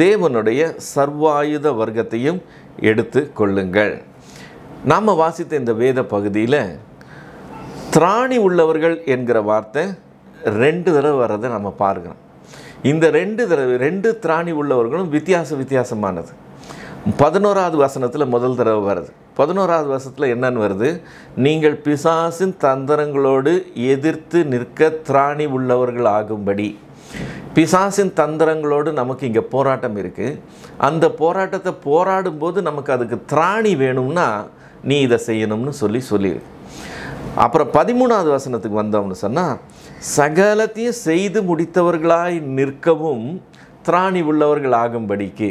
தேவனுடைய சர்வாயுத வர்க்கத்தையும் எடுத்து கொள்ளுங்கள். நாம் வாசித்த இந்த வேத பகுதியில் திராணி உள்ளவர்கள் என்கிற வார்த்தை 2 தடவை வர்றதை நம்ம பார்க்கிறோம். இந்த 2 திராணி உள்ளவர்களும் வித்தியாசமானது. 11ஆவது வசனத்தில் முதல் தடவை வருது. 11ஆவது வசனத்தில் என்னன்னு வருது? நீங்கள் பிசாசின் தந்திரங்களோடு எதிர்த்து நிற்க திராணி உள்ளவர்கள் ஆகும்படி. பிசாசின் தந்திரங்களோடு நமக்கு இங்கே போராட்டம் இருக்குது. அந்த போராட்டத்தை போராடும்போது நமக்கு அதுக்கு திராணி வேணும்னா நீ இதை செய்யணும்னு சொல்லியிருக்கு. அப்புறம் 13ஆவது வசனத்துக்கு வந்தோம்னு சொன்னால் சகலத்தையும் செய்து முடித்தவர்களாய் நிற்கவும் திராணி உள்ளவர்கள் ஆகும்படிக்கு.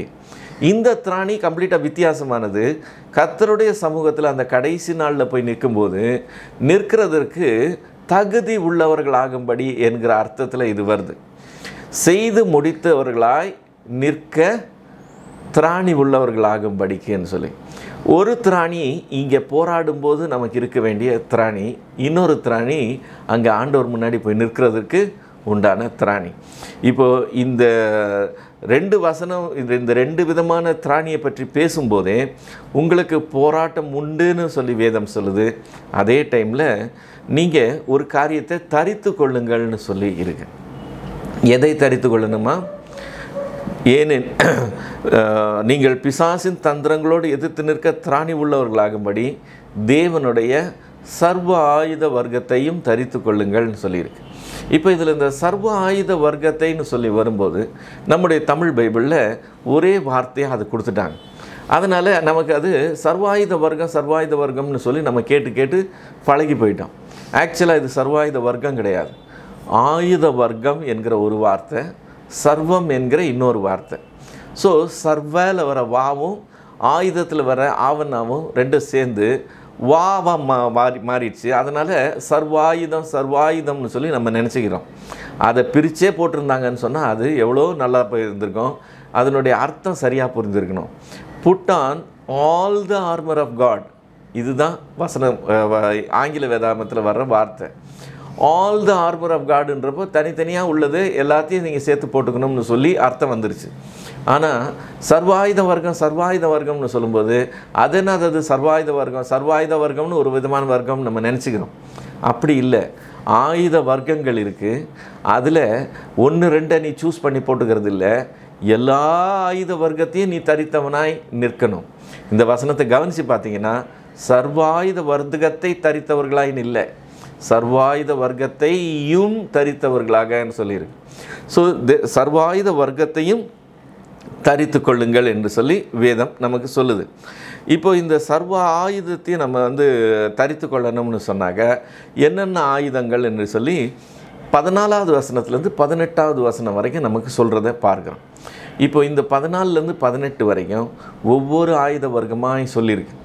இந்த திராணி கம்ப்ளீட்டாக வித்தியாசமானது. கர்த்தருடைய சமூகத்தில் அந்த கடைசி நாளில் போய் நிற்கும்போது நிற்கிறதற்கு தகுதி உள்ளவர்கள் ஆகும்படி என்கிற அர்த்தத்தில் இது வருது. செய்து முடித்தவர்களாய் நிற்க திராணி உள்ளவர்கள் ஆகும்படிக்குன்னு சொல்லி ஒரு திராணி இங்கே போராடும்போது நமக்கு இருக்க வேண்டிய திராணி, இன்னொரு திராணி அங்கே ஆண்டவர் முன்னாடி போய் நிற்கிறதுக்கு உண்டான திராணி. இப்போது இந்த 2 வசனம் இந்த 2 விதமான திராணியை பற்றி பேசும்போதே உங்களுக்கு போராட்டம் உண்டுன்னு சொல்லி வேதம் சொல்லுது. அதே டைமில் நீங்கள் ஒரு காரியத்தை தரித்து கொள்ளுங்கள்னு சொல்லி இருக்கு. எதை தரித்து கொள்ளணுமா? ஏனென் நீங்கள் பிசாசின் தந்திரங்களோடு எதிர்த்து நிற்க திராணி உள்ளவர்களாகும்படி தேவனுடைய சர்வ ஆயுத வர்க்கத்தையும் தரித்து கொள்ளுங்கள்னு சொல்லியிருக்கு. இப்போ இதில் இந்த சர்வ ஆயுத வர்க்கத்தைன்னு சொல்லி வரும்போது நம்முடைய தமிழ் பைபிளில் ஒரே வார்த்தையாக அது கொடுத்துட்டாங்க. அதனால் நமக்கு அது சர்வாயுத வர்க்கம்னு சொல்லி நம்ம கேட்டு பழகி போயிட்டோம். ஆக்சுவலாக இது சர்வாயுத வர்க்கம் கிடையாது. ஆயுத வர்க்கம் என்கிற ஒரு வார்த்தை, சர்வம் என்கிற இன்னொரு வார்த்தை. ஸோ சர்வாவில் வர வாவும் ஆயுதத்தில் வர ஆவனாவும் 2 சேர்ந்து வாவாக மாறிடுச்சு. அதனால் சர்வாயுதம்னு சொல்லி நம்ம நினச்சிக்கிறோம். அதை பிரித்தே போட்டிருந்தாங்கன்னு சொன்னால் அது எவ்வளோ நல்லா போயிருந்திருக்கும். அதனுடைய அர்த்தம் சரியாக புரிஞ்சிருக்கணும். Put on all the armour of God. இதுதான் வசனம் ஆங்கில வேதாகமத்தில் வர்ற வார்த்தை. ஆல் த ஆர்மர் ஆஃப் காடுன்றப்போ தனித்தனியாக உள்ளது எல்லாத்தையும் நீங்கள் சேர்த்து போட்டுக்கணும்னு சொல்லி அர்த்தம் வந்துருச்சு. ஆனால் சர்வாயுத வர்க்கம்னு சொல்லும்போது அது என்னது? அது சர்வாயுத வர்க்கம்னு ஒரு விதமான வர்க்கம் நம்ம நினச்சிக்கிறோம். அப்படி இல்லை. ஆயுத வர்க்கங்கள் இருக்குது. அதில் 1 2 நீ சூஸ் பண்ணி போட்டுக்கிறது இல்லை. எல்லா ஆயுத வர்க்கத்தையும் நீ தரித்தவனாய் நிற்கணும். இந்த வசனத்தை கவனித்து பார்த்தீங்கன்னா சர்வாயுத வர்க்கத்தை தரித்தவர்களாயின்னு இல்லை, சர்வாயுத வர்க்கத்தையும் தரித்தவர்களாகன்னு சொல்லியிருக்கு. ஸோ சர்வாயுத வர்க்கத்தையும் தரித்து கொள்ளுங்கள் என்று சொல்லி வேதம் நமக்கு சொல்லுது. இப்போ இந்த சர்வ ஆயுதத்தையும் நம்ம தரித்து கொள்ளணும்னு சொன்னாங்க. என்னென்ன ஆயுதங்கள் என்று சொல்லி 14வது வசனத்துலேருந்து 18வது வசனம் வரைக்கும் நமக்கு சொல்கிறத பார்க்குறோம். இப்போ இந்த 14லேருந்து 18 வரைக்கும் ஒவ்வொரு ஆயுத வர்க்கமாக சொல்லியிருக்கு.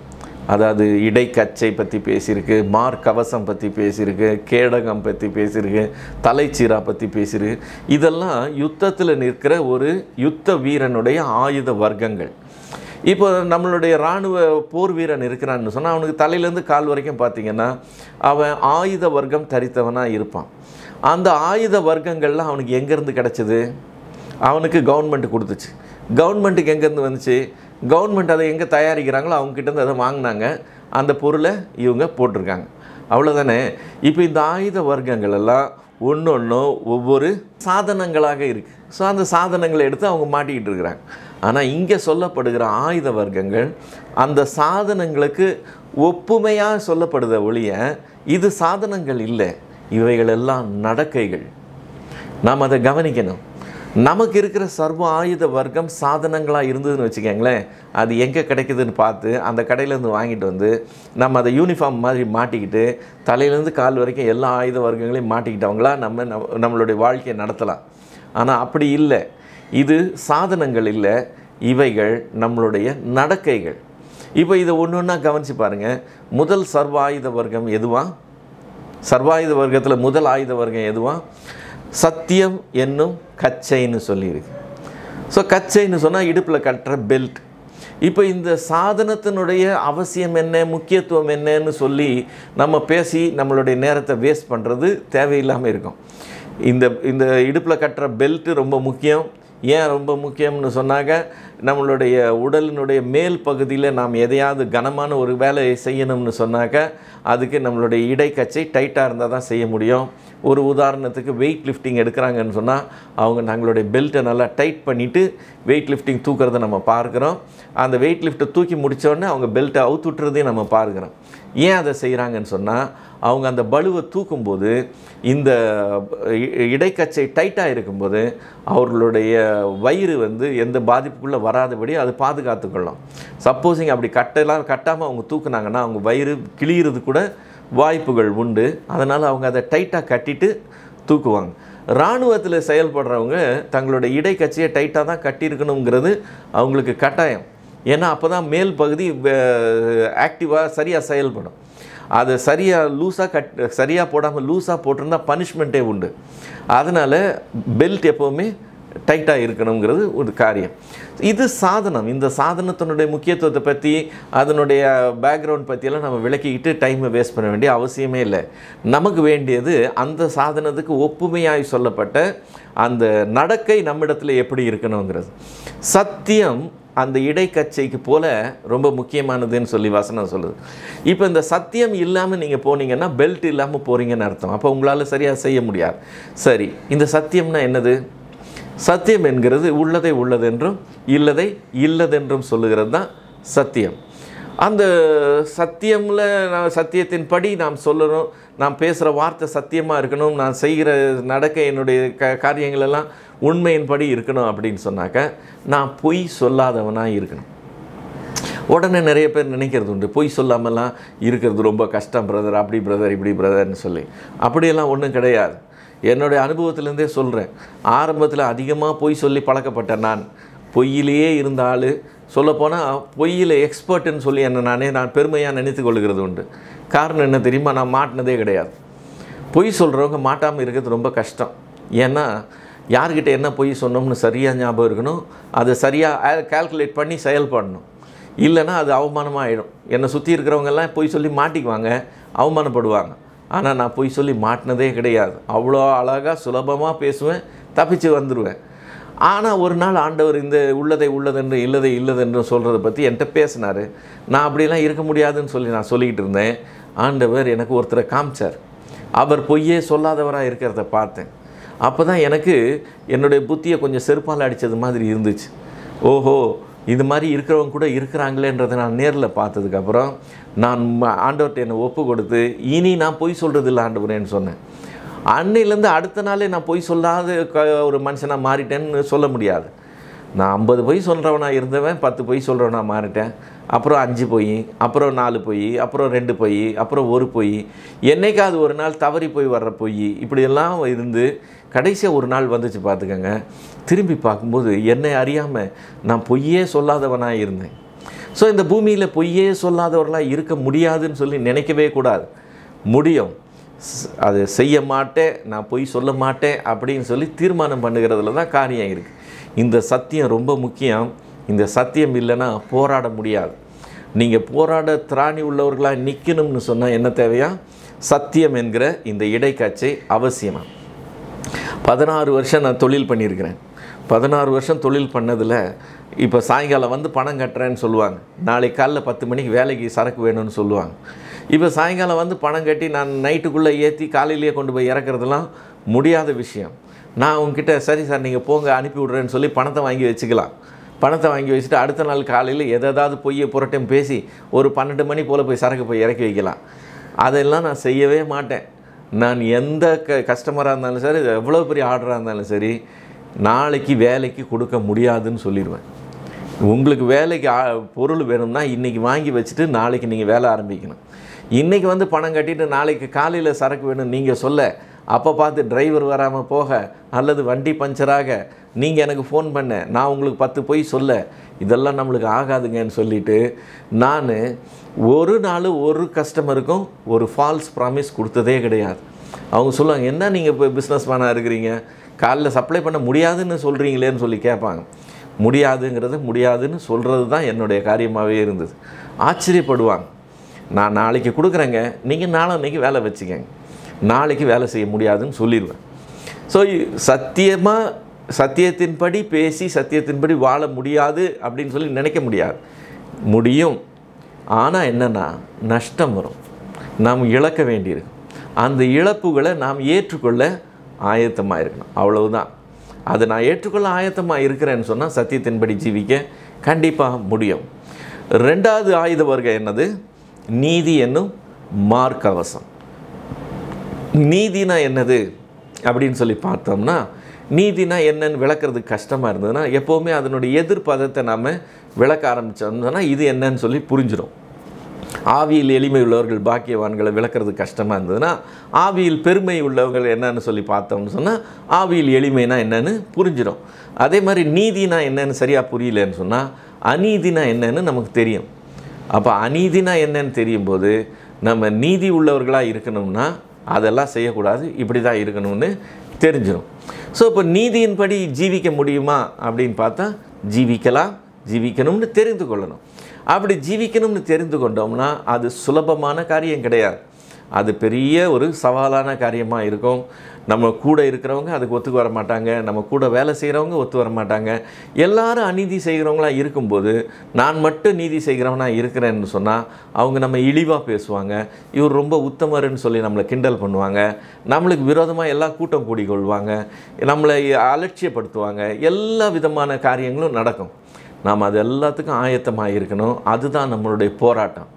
அதாவது இடைக்கச்சை பற்றி பேசியிருக்கு, மார்க்கவசம் பற்றி பேசியிருக்கு, கேடகம் பற்றி பேசியிருக்கு, தலைச்சீரா பற்றி பேசியிருக்கு. இதெல்லாம் யுத்தத்தில் நிற்கிற ஒரு யுத்த வீரனுடைய ஆயுத வர்க்கங்கள். இப்போ நம்மளுடைய இராணுவ போர் வீரன் இருக்கிறான்னு சொன்னால் அவனுக்கு தலையிலேருந்து கால் வரைக்கும் பார்த்திங்கன்னா அவன் ஆயுத வர்க்கம் தரித்தவனாக இருப்பான். அந்த ஆயுத வர்க்கங்கள்லாம் அவனுக்கு எங்கேருந்து கிடச்சிது? அவனுக்கு கவர்மெண்ட் கொடுத்துச்சு. கவர்மெண்ட்டுக்கு எங்கேருந்து வந்துச்சு? கவர்மெண்ட் அதை எங்கே தயாரிக்கிறாங்களோ அவங்ககிட்டேருந்து அதை வாங்கினாங்க, அந்த பொருளை இவங்க போட்டிருக்காங்க, அவ்வளோதானே. இப்போ இந்த ஆயுத வர்க்கங்கள் எல்லாம் ஒன்று ஒன்றும் ஒவ்வொரு சாதனங்களாக இருக்குது. ஸோ அந்த சாதனங்களை எடுத்து அவங்க மாட்டிக்கிட்டு இருக்கிறாங்க. ஆனால் இங்கே சொல்லப்படுகிற ஆயுத வர்க்கங்கள் அந்த சாதனங்களுக்கு ஒப்புமையாக சொல்லப்படுத ஒழிய இது சாதனங்கள் இல்லை, இவைகளெல்லாம் நடக்கைகள். நாம் அதை கவனிக்கணும். நமக்கு இருக்கிற சர்வ ஆயுத வர்க்கம் சாதனங்களாக இருந்ததுன்னு வச்சுக்கோங்களேன், அது எங்கே கிடைக்குதுன்னு பார்த்து அந்த கடையிலேருந்து வாங்கிட்டு வந்து நம்ம அதை யூனிஃபார்ம் மாதிரி மாட்டிக்கிட்டு தலையிலேருந்து கால் வரைக்கும் எல்லா ஆயுத வர்க்கங்களையும் மாட்டிக்கிட்டவங்களா நம்மளுடைய வாழ்க்கையை நடத்தலாம். ஆனால் அப்படி இல்லை, இது சாதனங்கள் இல்லை, இவைகள் நம்மளுடைய நடக்கைகள். இப்போ இதை ஒன்று ஒன்றா கவனித்து பாருங்கள். முதல் சர்வ ஆயுத வர்க்கம் எதுவா? சர்வாயுத வர்க்கத்தில் முதல் ஆயுத வர்க்கம் எதுவா? சத்தியம் என்னும் கச்சைன்னு சொல்லியிருக்கு. ஸோ கச்சைன்னு சொன்னால் இடுப்பில் கட்டுற பெல்ட். இப்போ இந்த சாதனத்தினுடைய அவசியம் என்ன, முக்கியத்துவம் என்னன்னு சொல்லி நம்ம பேசி நம்மளுடைய நேரத்தை வேஸ்ட் பண்ணுறது தேவையில்லாமல் இருக்கும். இந்த இடுப்பில் கட்டுற பெல்ட்டு ரொம்ப முக்கியம். ஏன் ரொம்ப முக்கியம்னு சொன்னாக்க, நம்மளுடைய உடலினுடைய மேல் பகுதியில் நாம் எதையாவது கனமான ஒரு வேலையை செய்யணும்னு சொன்னாக்க அதுக்கு நம்மளுடைய இடைக்கச்சை டைட்டாக இருந்தால் தான் செய்ய முடியும். ஒரு உதாரணத்துக்கு வெயிட் லிஃப்டிங் எடுக்கிறாங்கன்னு சொன்னால் அவங்க தங்களுடைய பெல்ட்டை நல்லா டைட் பண்ணிவிட்டு வெயிட் லிஃப்டிங் தூக்கிறத நம்ம பார்க்குறோம். அந்த வெயிட் லிஃப்ட்டை தூக்கி முடித்தோடனே அவங்க பெல்ட்டை அவுத்துட்டுறதையும் நம்ம பார்க்குறோம். ஏன் அதை செய்கிறாங்கன்னு சொன்னால், அவங்க அந்த பளுவை தூக்கும்போது இந்த இடைக்கச்சை டைட்டாக இருக்கும்போது அவர்களுடைய வயிறு எந்த பாதிப்புக்குள்ளே வராதபடி அது பாதுகாத்துக்கொள்ளும். சப்போஸிங் அப்படி கட்டாமல் அவங்க தூக்குனாங்கன்னா அவங்க வயிறு கிழியிறது கூட வாய்ப்புகள் உண்டு. அதனால் அவங்க அதை டைட்டாக கட்டிட்டு தூக்குவாங்க. இராணுவத்தில் செயல்படுறவங்க தங்களுடைய இடைக்கச்சையை டைட்டாக தான் கட்டியிருக்கணுங்கிறது அவங்களுக்கு கட்டாயம். ஏன்னா அப்போ தான் மேல் பகுதி ஆக்டிவாக சரியாக செயல்படும். அதை சரியாக போடாமல் லூஸாக போட்டிருந்தால் பனிஷ்மெண்ட்டே உண்டு. அதனால் பெல்ட் எப்போவுமே டைட்டாக இருக்கணுங்கிறது ஒரு காரியம். இது சாதனம். இந்த சாதனத்தினுடைய முக்கியத்துவத்தை பற்றி அதனுடைய பேக்ரவுண்ட் பற்றியெல்லாம் நம்ம விளக்கிக்கிட்டு டைமை வேஸ்ட் பண்ண வேண்டிய அவசியமே இல்லை. நமக்கு வேண்டியது அந்த சாதனத்துக்கு ஒப்புமையாய் சொல்லப்பட்ட அந்த நடக்கை நம்மிடத்தில் எப்படி இருக்கணுங்கிறது. சத்தியம் அந்த இடைக்கச்சைக்கு போல ரொம்ப முக்கியமானதுன்னு சொல்லி வசனம் சொல்லுது. இப்போ இந்த சத்தியம் இல்லாமல் நீங்கள் போனீங்கன்னா பெல்ட் இல்லாமல் போகிறீங்கன்னு அர்த்தம். அப்போ உங்களால் சரியாக செய்ய முடியாது. சரி, இந்த சத்தியம்னா என்னது? சத்தியம் என்கிறது உள்ளதை உள்ளதென்றும் இல்லதை இல்லதென்றும் சொல்லுகிறது தான் சத்தியம். அந்த சத்தியமில் சத்தியத்தின்படி நாம் சொல்லணும், நாம் பேசுகிற வார்த்தை சத்தியமாக இருக்கணும், நான் செய்கிற நடக்க என்னுடைய காரியங்களெல்லாம் உண்மையின்படி இருக்கணும் அப்படின்னு சொன்னாக்க நான் பொய் சொல்லாதவனாக இருக்கணும். உடனே நிறைய பேர் நினைக்கிறது உண்டு, பொய் சொல்லாமலாம் இருக்கிறது ரொம்ப கஷ்டம் பிரதர், அப்படி பிரதர் இப்படி பிரதர்னு சொல்லி. அப்படியெல்லாம் ஒன்றும் கிடையாது. என்னுடைய அனுபவத்திலேருந்தே சொல்கிறேன். ஆரம்பத்தில் அதிகமாக பொய் சொல்லி பழக்கப்பட்டேன். நான் பொய்யிலேயே இருந்த ஆள். சொல்லப்போனால் பொய்யில் எக்ஸ்பர்ட்டுன்னு சொல்லி நான் பெருமையாக நினைத்து கொள்கிறது உண்டு. காரணம் என்ன தெரியுமா? நான் மாட்டினதே கிடையாது. பொய் சொல்கிறவங்க மாட்டாமல் இருக்கிறது ரொம்ப கஷ்டம். ஏன்னா யார்கிட்ட என்ன பொய் சொன்னோம்னு சரியாக ஞாபகம் இருக்கணும், அதை சரியாக கால்குலேட் பண்ணி செயல்படணும். இல்லைன்னா அது அவமானமாக ஆகிடும். என்னை சுற்றி இருக்கிறவங்கெல்லாம் பொய் சொல்லி மாட்டிக்குவாங்க, அவமானப்படுவாங்க. ஆனால் நான் பொய் சொல்லி மாட்டினதே கிடையாது. அவ்வளோ அழகாக சுலபமாக பேசுவேன், தப்பிச்சு வந்துடுவேன். ஆனால் ஒரு நாள் ஆண்டவர் இந்த உள்ளதை உள்ளதென்று இல்லதை இல்லதென்று சொல்கிறத பற்றி என்கிட்ட பேசினார். நான் அப்படிலாம் இருக்க முடியாதுன்னு சொல்லி நான் சொல்லிக்கிட்டு இருந்தேன். ஆண்டவர் எனக்கு ஒருத்தரை காமிச்சார். அவர் பொய்யே சொல்லாதவராக இருக்கிறத பார்த்தேன். அப்போ தான் எனக்கு என்னுடைய புத்தியை கொஞ்சம் செருப்பால் அடித்தது மாதிரி இருந்துச்சு. ஓஹோ, இது மாதிரி இருக்கிறவங்க கூட இருக்கிறாங்களேன்றதை நான் நேரில் பார்த்ததுக்கப்புறம் நான் ஆண்டவர்கிட்ட என்னை ஒப்பு கொடுத்து இனி நான் பொய் சொல்கிறது இல்லை ஆண்டவரேன்னு சொன்னேன். அன்னையிலேருந்து அடுத்த நாளே நான் பொய் சொல்லாத ஒரு மனுஷனாக மாறிட்டேன்னு சொல்ல முடியாது. நான் 50 பொய் சொல்கிறவனாக இருந்தவன் 10 பொய் சொல்கிறவனாக மாறிட்டேன். அப்புறம் 5 பொய், அப்புறம் 4 பொய், அப்புறம் 2 பொய், அப்புறம் 1 பொய், என்னைக்காவது ஒரு நாள் தவறி போய் வர்ற பொய், இப்படியெல்லாம் இருந்து கடைசியாக ஒரு நாள் வந்துச்சு பார்த்துக்கங்க. திரும்பி பார்க்கும்போது என்னை அறியாமல் நான் பொய்யே சொல்லாதவனாக இருந்தேன். ஸோ இந்த பூமியில் பொய்யே சொல்லாதவர்களாக இருக்க முடியாதுன்னு சொல்லி நினைக்கவே கூடாது. முடியும், அது செய்ய மாட்டேன், நான் பொய் சொல்ல மாட்டேன் அப்படின்னு சொல்லி தீர்மானம் பண்ணுகிறதுல தான் காரியம் இருக்குது. இந்த சத்தியம் ரொம்ப முக்கியம். இந்த சத்தியம் இல்லைன்னா போராட முடியாது. நீங்கள் போராட திராணி உள்ளவர்களாக நிற்கணும்னு சொன்னால் என்ன தேவையா? சத்தியம் என்கிற இந்த இடைக்காட்சி அவசியமாக. 16 வருஷம் நான் தொழில் பண்ணியிருக்கிறேன். 16 வருஷம் தொழில் பண்ணதில் இப்போ சாயங்காலம் வந்து பணம் கட்டுறேன்னு சொல்லுவாங்க. நாளைக்கு காலைல 10 மணிக்கு வேலைக்கு சரக்கு வேணும்னு சொல்லுவாங்க. இப்போ சாயங்காலம் வந்து பணம் கட்டி நான் நைட்டுக்குள்ளே ஏற்றி காலையிலேயே கொண்டு போய் இறக்குறதுலாம் முடியாத விஷயம். நான் உங்ககிட்ட சரி சார் நீங்கள் போங்க அனுப்பி விட்றேன்னு சொல்லி பணத்தை வாங்கி வச்சுக்கலாம். பணத்தை வாங்கி வச்சுட்டு அடுத்த நாள் காலையில் எதாவது பொய்யை புரட்டம் பேசி ஒரு 12 மணி போல் போய் சரக்கு போய் இறக்கி வைக்கலாம். அதெல்லாம் நான் செய்யவே மாட்டேன். நான் எந்த கஸ்டமராக இருந்தாலும் சரி, எவ்வளோ பெரிய ஆர்டராக இருந்தாலும் சரி, நாளைக்கு வேலைக்கு கொடுக்க முடியாதுன்னு சொல்லிடுவேன். உங்களுக்கு வேலைக்கு பொருள் வேணும்னா இன்றைக்கி வாங்கி வச்சுட்டு நாளைக்கு நீங்கள் வேலை ஆரம்பிக்கணும். இன்றைக்கி வந்து பணம் கட்டிட்டு நாளைக்கு காலையில் சரக்கு வேணும் நீங்கள் சொல்ல, அப்போ பார்த்து டிரைவர் வராமல் போக அல்லது வண்டி பஞ்சராக நீங்கள் எனக்கு ஃபோன் பண்ண, நான் உங்களுக்கு 10 பொய் சொல்ல, இதெல்லாம் நம்மளுக்கு ஆகாதுங்கன்னு சொல்லிவிட்டு நான் ஒரு நாள் ஒரு கஸ்டமருக்கும் ஒரு ஃபால்ஸ் ப்ராமிஸ் கொடுத்ததே கிடையாது. அவங்க சொல்லுவாங்க, என்ன நீங்கள் இப்போ பிஸ்னஸ் மேனாக இருக்கிறீங்க, காலைல சப்ளை பண்ண முடியாதுன்னு சொல்கிறீங்களேன்னு சொல்லி கேட்பாங்க. முடியாதுன்னு சொல்கிறது தான் என்னுடைய காரியமாகவே இருந்தது. ஆச்சரியப்படுவாங்க. நான் நாளைக்கு கொடுக்குறேங்க, நீங்கள் நாளன்னைக்கு வேலை வச்சுக்கங்க, நாளைக்கு வேலை செய்ய முடியாதுன்னு சொல்லிடுவேன். ஸோ சத்தியத்தின்படி பேசி சத்தியத்தின்படி வாழ முடியாது அப்படின்னு சொல்லி நினைக்க முடியாது. முடியும், ஆனால் என்னென்னா நஷ்டம் வரும், நாம் இழக்க வேண்டியிருக்கு. அந்த இழப்புகளை நாம் ஏற்றுக்கொள்ள ஆயத்தமாக இருக்கணும், அவ்வளவுதான். அதை நான் ஏற்றுக்கொள்ள ஆயத்தமாக இருக்கிறேன்னு சொன்னால் சத்தியத்தின்படி ஜீவிக்க கண்டிப்பாக முடியும். 2வது ஆயுத வர்க்கம் என்னது? நீதி என்னும் மார்க்கவசம். நீதினா என்னது அப்படின்னு சொல்லி பார்த்தோம்னா, நீதினா என்னன்னு விளக்குறதுக்கு கஷ்டமாக இருந்ததுன்னா எப்போவுமே அதனுடைய எதிர்ப்பதத்தை நாம் விளக்க ஆரம்பித்தோம்னா இது என்னன்னு சொல்லி புரிஞ்சிடும். ஆவியில் எளிமை உள்ளவர்கள் பாக்கியவான்களை விளக்குறது கஷ்டமாக இருந்ததுன்னா, ஆவியில் பெருமை உள்ளவர்கள் என்னன்னு சொல்லி பார்த்தோம்னு சொன்னால் ஆவியில் எளிமைனா என்னன்னு புரிஞ்சிடும். அதே மாதிரி நீதினா என்னன்னு சரியாக புரியலன்னு சொன்னால் அநீதினா என்னன்னு நமக்கு தெரியும். அப்போ அநீதினா என்னன்னு தெரியும் போது நம்ம நீதி உள்ளவர்களாக இருக்கணும்னா அதெல்லாம் செய்யக்கூடாது, இப்படி தான் இருக்கணும்னு தெரிஞ்சிடும். ஸோ இப்போ நீதியின்படி ஜீவிக்க முடியுமா அப்படின்னு பார்த்தா ஜீவிக்கணும்னு தெரிந்து கொள்ளணும். அப்படி ஜீவிக்கணும்னு தெரிந்து கொண்டோம்னா அது சுலபமான காரியம் கிடையாது. அது பெரிய ஒரு சவாலான காரியமாக இருக்கும். நம்ம கூட இருக்கிறவங்க அதுக்கு ஒத்துக்கு வர மாட்டாங்க, நம்ம கூட வேலை செய்கிறவங்க ஒத்து வர மாட்டாங்க. எல்லாரும் அநீதி செய்கிறவங்களாக இருக்கும்போது நான் மட்டும் நீதி செய்கிறவனாக இருக்கிறேன்னு சொன்னால் அவங்க நம்ம இழிவாக பேசுவாங்க, இவர் ரொம்ப உத்தமருன்னு சொல்லி நம்மளை கிண்டல் பண்ணுவாங்க, நம்மளுக்கு விரோதமாக எல்லா கூட்டம் கூடி கொள்வாங்க, நம்மளை அலட்சியப்படுத்துவாங்க, எல்லா விதமான காரியங்களும் நடக்கும். நாம் அது எல்லாத்துக்கும் ஆயத்தமாக இருக்கணும். அதுதான் நம்மளுடைய போராட்டம்.